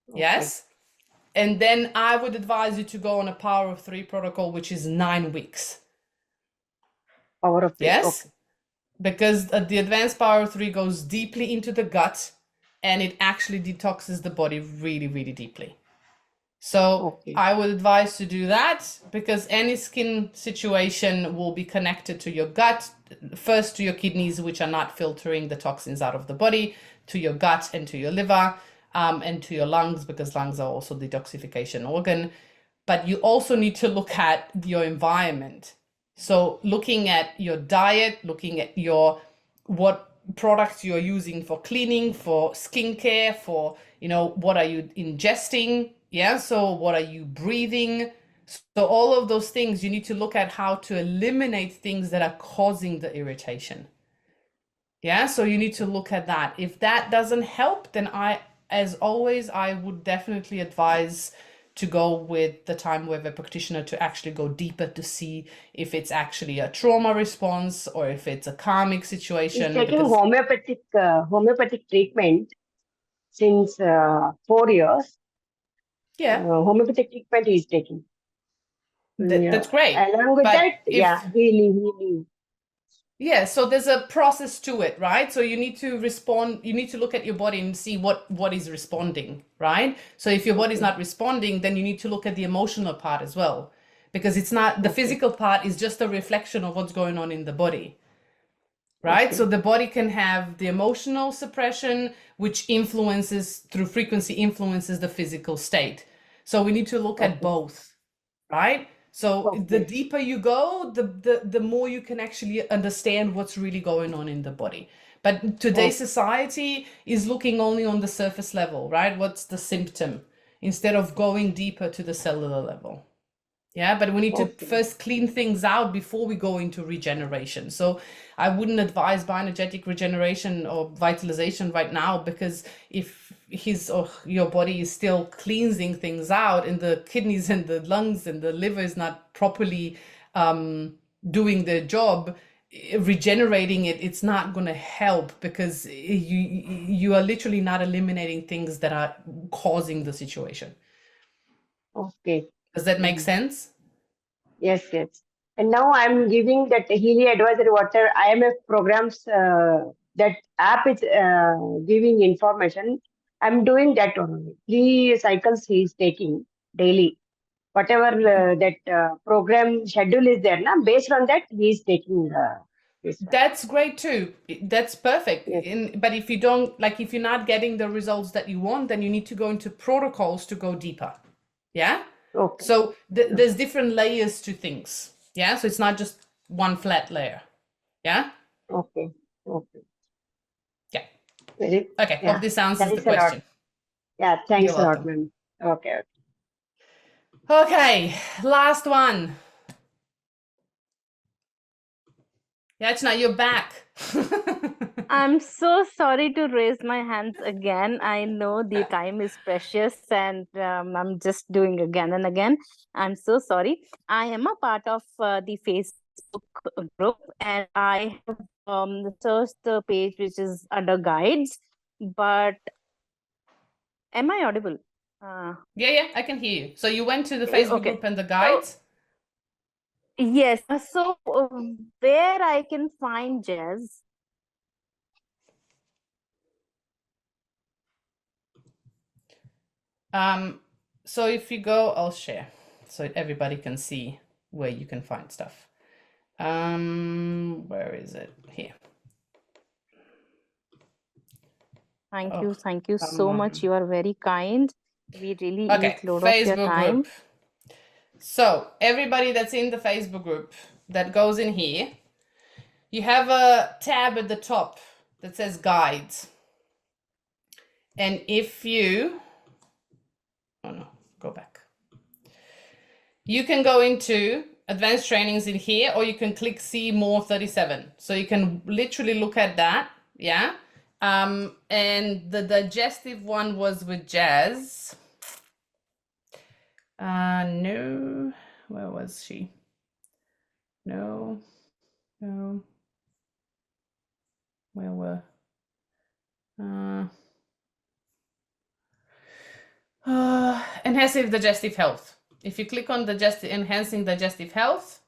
Yes. And then I would advise you to go on a power of 3 protocol, which is 9 weeks. Power of 3. Yes. Because the advanced power of 3 goes deeply into the gut and it actually detoxes the body really, really deeply. So I would advise to do that, because any skin situation will be connected to your gut, first to your kidneys, which are not filtering the toxins out of the body, to your gut and to your liver, and to your lungs, because lungs are also detoxification organ. But you also need to look at your environment. So looking at your diet, looking at what products you're using for cleaning, for skincare, for, what are you ingesting? Yeah, so what are you breathing? So all of those things, you need to look at how to eliminate things that are causing the irritation. Yeah, so you need to look at that. If that doesn't help, then as always, I would definitely advise to go with the time with a practitioner to actually go deeper to see if it's actually a trauma response or if it's a karmic situation. He's taking homeopathic treatment since 4 years. Yeah. Homeopathic treatment he's taking. That's great. Along with that, Healy. Yeah, so there's a process to it, right? So you need to respond, you need to look at your body and see what is responding, right? So if your body's not responding, then you need to look at the emotional part as well, because it's not, the physical part is just a reflection of what's going on in the body, right? So the body can have the emotional suppression, which influences, through frequency, influences the physical state. So we need to look at both, right? So the deeper you go, the more you can actually understand what's really going on in the body. But today's society is looking only on the surface level, right? What's the symptom, instead of going deeper to the cellular level. Yeah, but we need to first clean things out before we go into regeneration. So I wouldn't advise bioenergetic regeneration or vitalization right now, because if his or your body is still cleansing things out, and the kidneys and the lungs and the liver is not properly doing their job, regenerating it's not going to help, because you are literally not eliminating things that are causing the situation. Does that make sense? Yes. And now I'm giving that Healy Advisory Water IMF programs, that app is giving information. I'm doing that only. 3 cycles he's taking daily. whatever that program schedule is there, na, based on that, he is taking this one. That's great too. That's perfect. Yes. But if you don't, like, if you're not getting the results that you want, then you need to go into protocols to go deeper. Yeah. Okay. So there's different layers to things. Yeah. So it's not just one flat layer. Yeah. Okay. Okay. Yeah. Very, Okay. yeah. Hope this answers the Thanks a lot. question. Yeah. Thanks You're a lot, welcome. ma'am. Okay. Okay. Last one. Yachna, you're back. I'm so sorry to raise my hands again. I know the time is precious and I'm just doing again and again. I'm so sorry. I am a part of the Facebook group and I have searched the page which is under guides, but am I audible? Yeah, I can hear you. So you went to the Facebook okay. group and the guides? Yes. So where I can find Jazz? So if you go, I'll share so everybody can see where you can find stuff. Where is it? Here. Thank you so much. You are very kind. We really Okay, need load of your Facebook time. group. So everybody that's in the Facebook group that goes in here, you have a tab at the top that says guides. And if you, oh no, go back. You can go into advanced trainings in here, or you can click see more 37. So you can literally look at that. Yeah. And the digestive one was with Jazz. No, where was she? No. Where were? Enhancing digestive health. If you click on enhancing digestive health,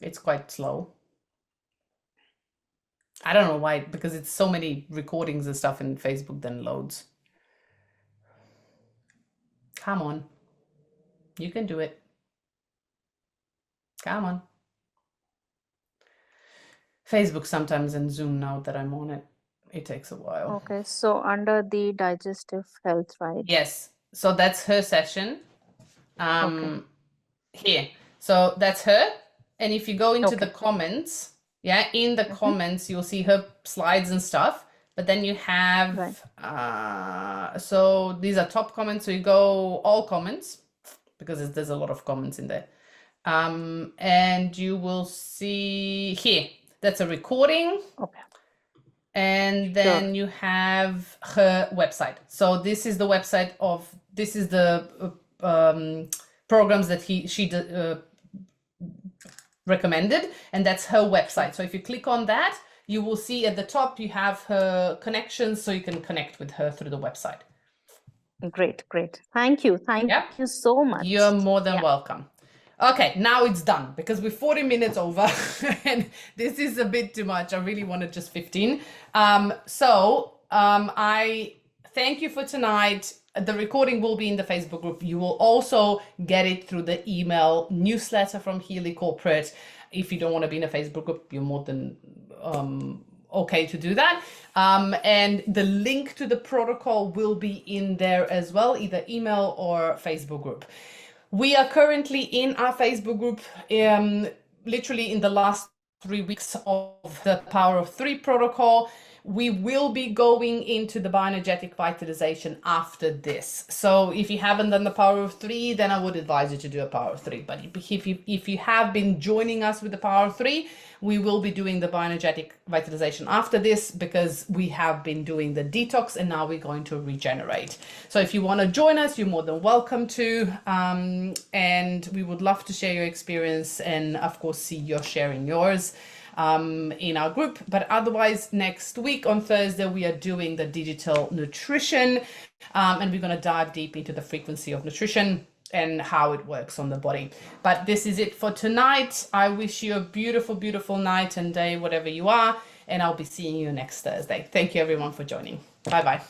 it's quite slow. I don't know why, because it's so many recordings and stuff in Facebook then loads. Come on. You can do it. Come on. Facebook sometimes and Zoom, now that I'm on it, it takes a while. Okay, so under the digestive health, right? Yes. So that's her session. Okay. Here. So that's her. And if you go into the comments, yeah, in the comments, you'll see her slides and stuff. But then you have, so these are top comments. So you go all comments, because there's a lot of comments in there. And you will see here, that's a recording. Okay. And then you have her website. So this is the website of, this is the programs that she recommended, and that's her website. So if you click on that, you will see at the top you have her connections, so you can connect with her through the website. Great. Thank you so much. You're more than welcome. Okay, now it's done, because we're 40 minutes over and this is a bit too much. I really wanted just 15. I thank you for tonight. The recording will be in the Facebook group. You will also get it through the email newsletter from Healy Corporate. If you don't want to be in a Facebook group, you're more than okay to do that. And the link to the protocol will be in there as well, either email or Facebook group. We are currently in our Facebook group, literally in the last 3 weeks of the Power of 3 protocol. We will be going into the bioenergetic vitalization after this. So if you haven't done the Power of 3, then I would advise you to do a Power of 3. But if you have been joining us with the Power of 3, we will be doing the bioenergetic vitalization after this, because we have been doing the detox and now we're going to regenerate. So if you want to join us, you're more than welcome to. And we would love to share your experience and, of course, see you sharing yours in our group. But otherwise, next week on Thursday, we are doing the digital nutrition, and we're going to dive deep into the frequency of nutrition and how it works on the body. But this is it for tonight. I wish you a beautiful, beautiful night and day, whatever you are, and I'll be seeing you next Thursday. Thank you everyone for joining. Bye-bye.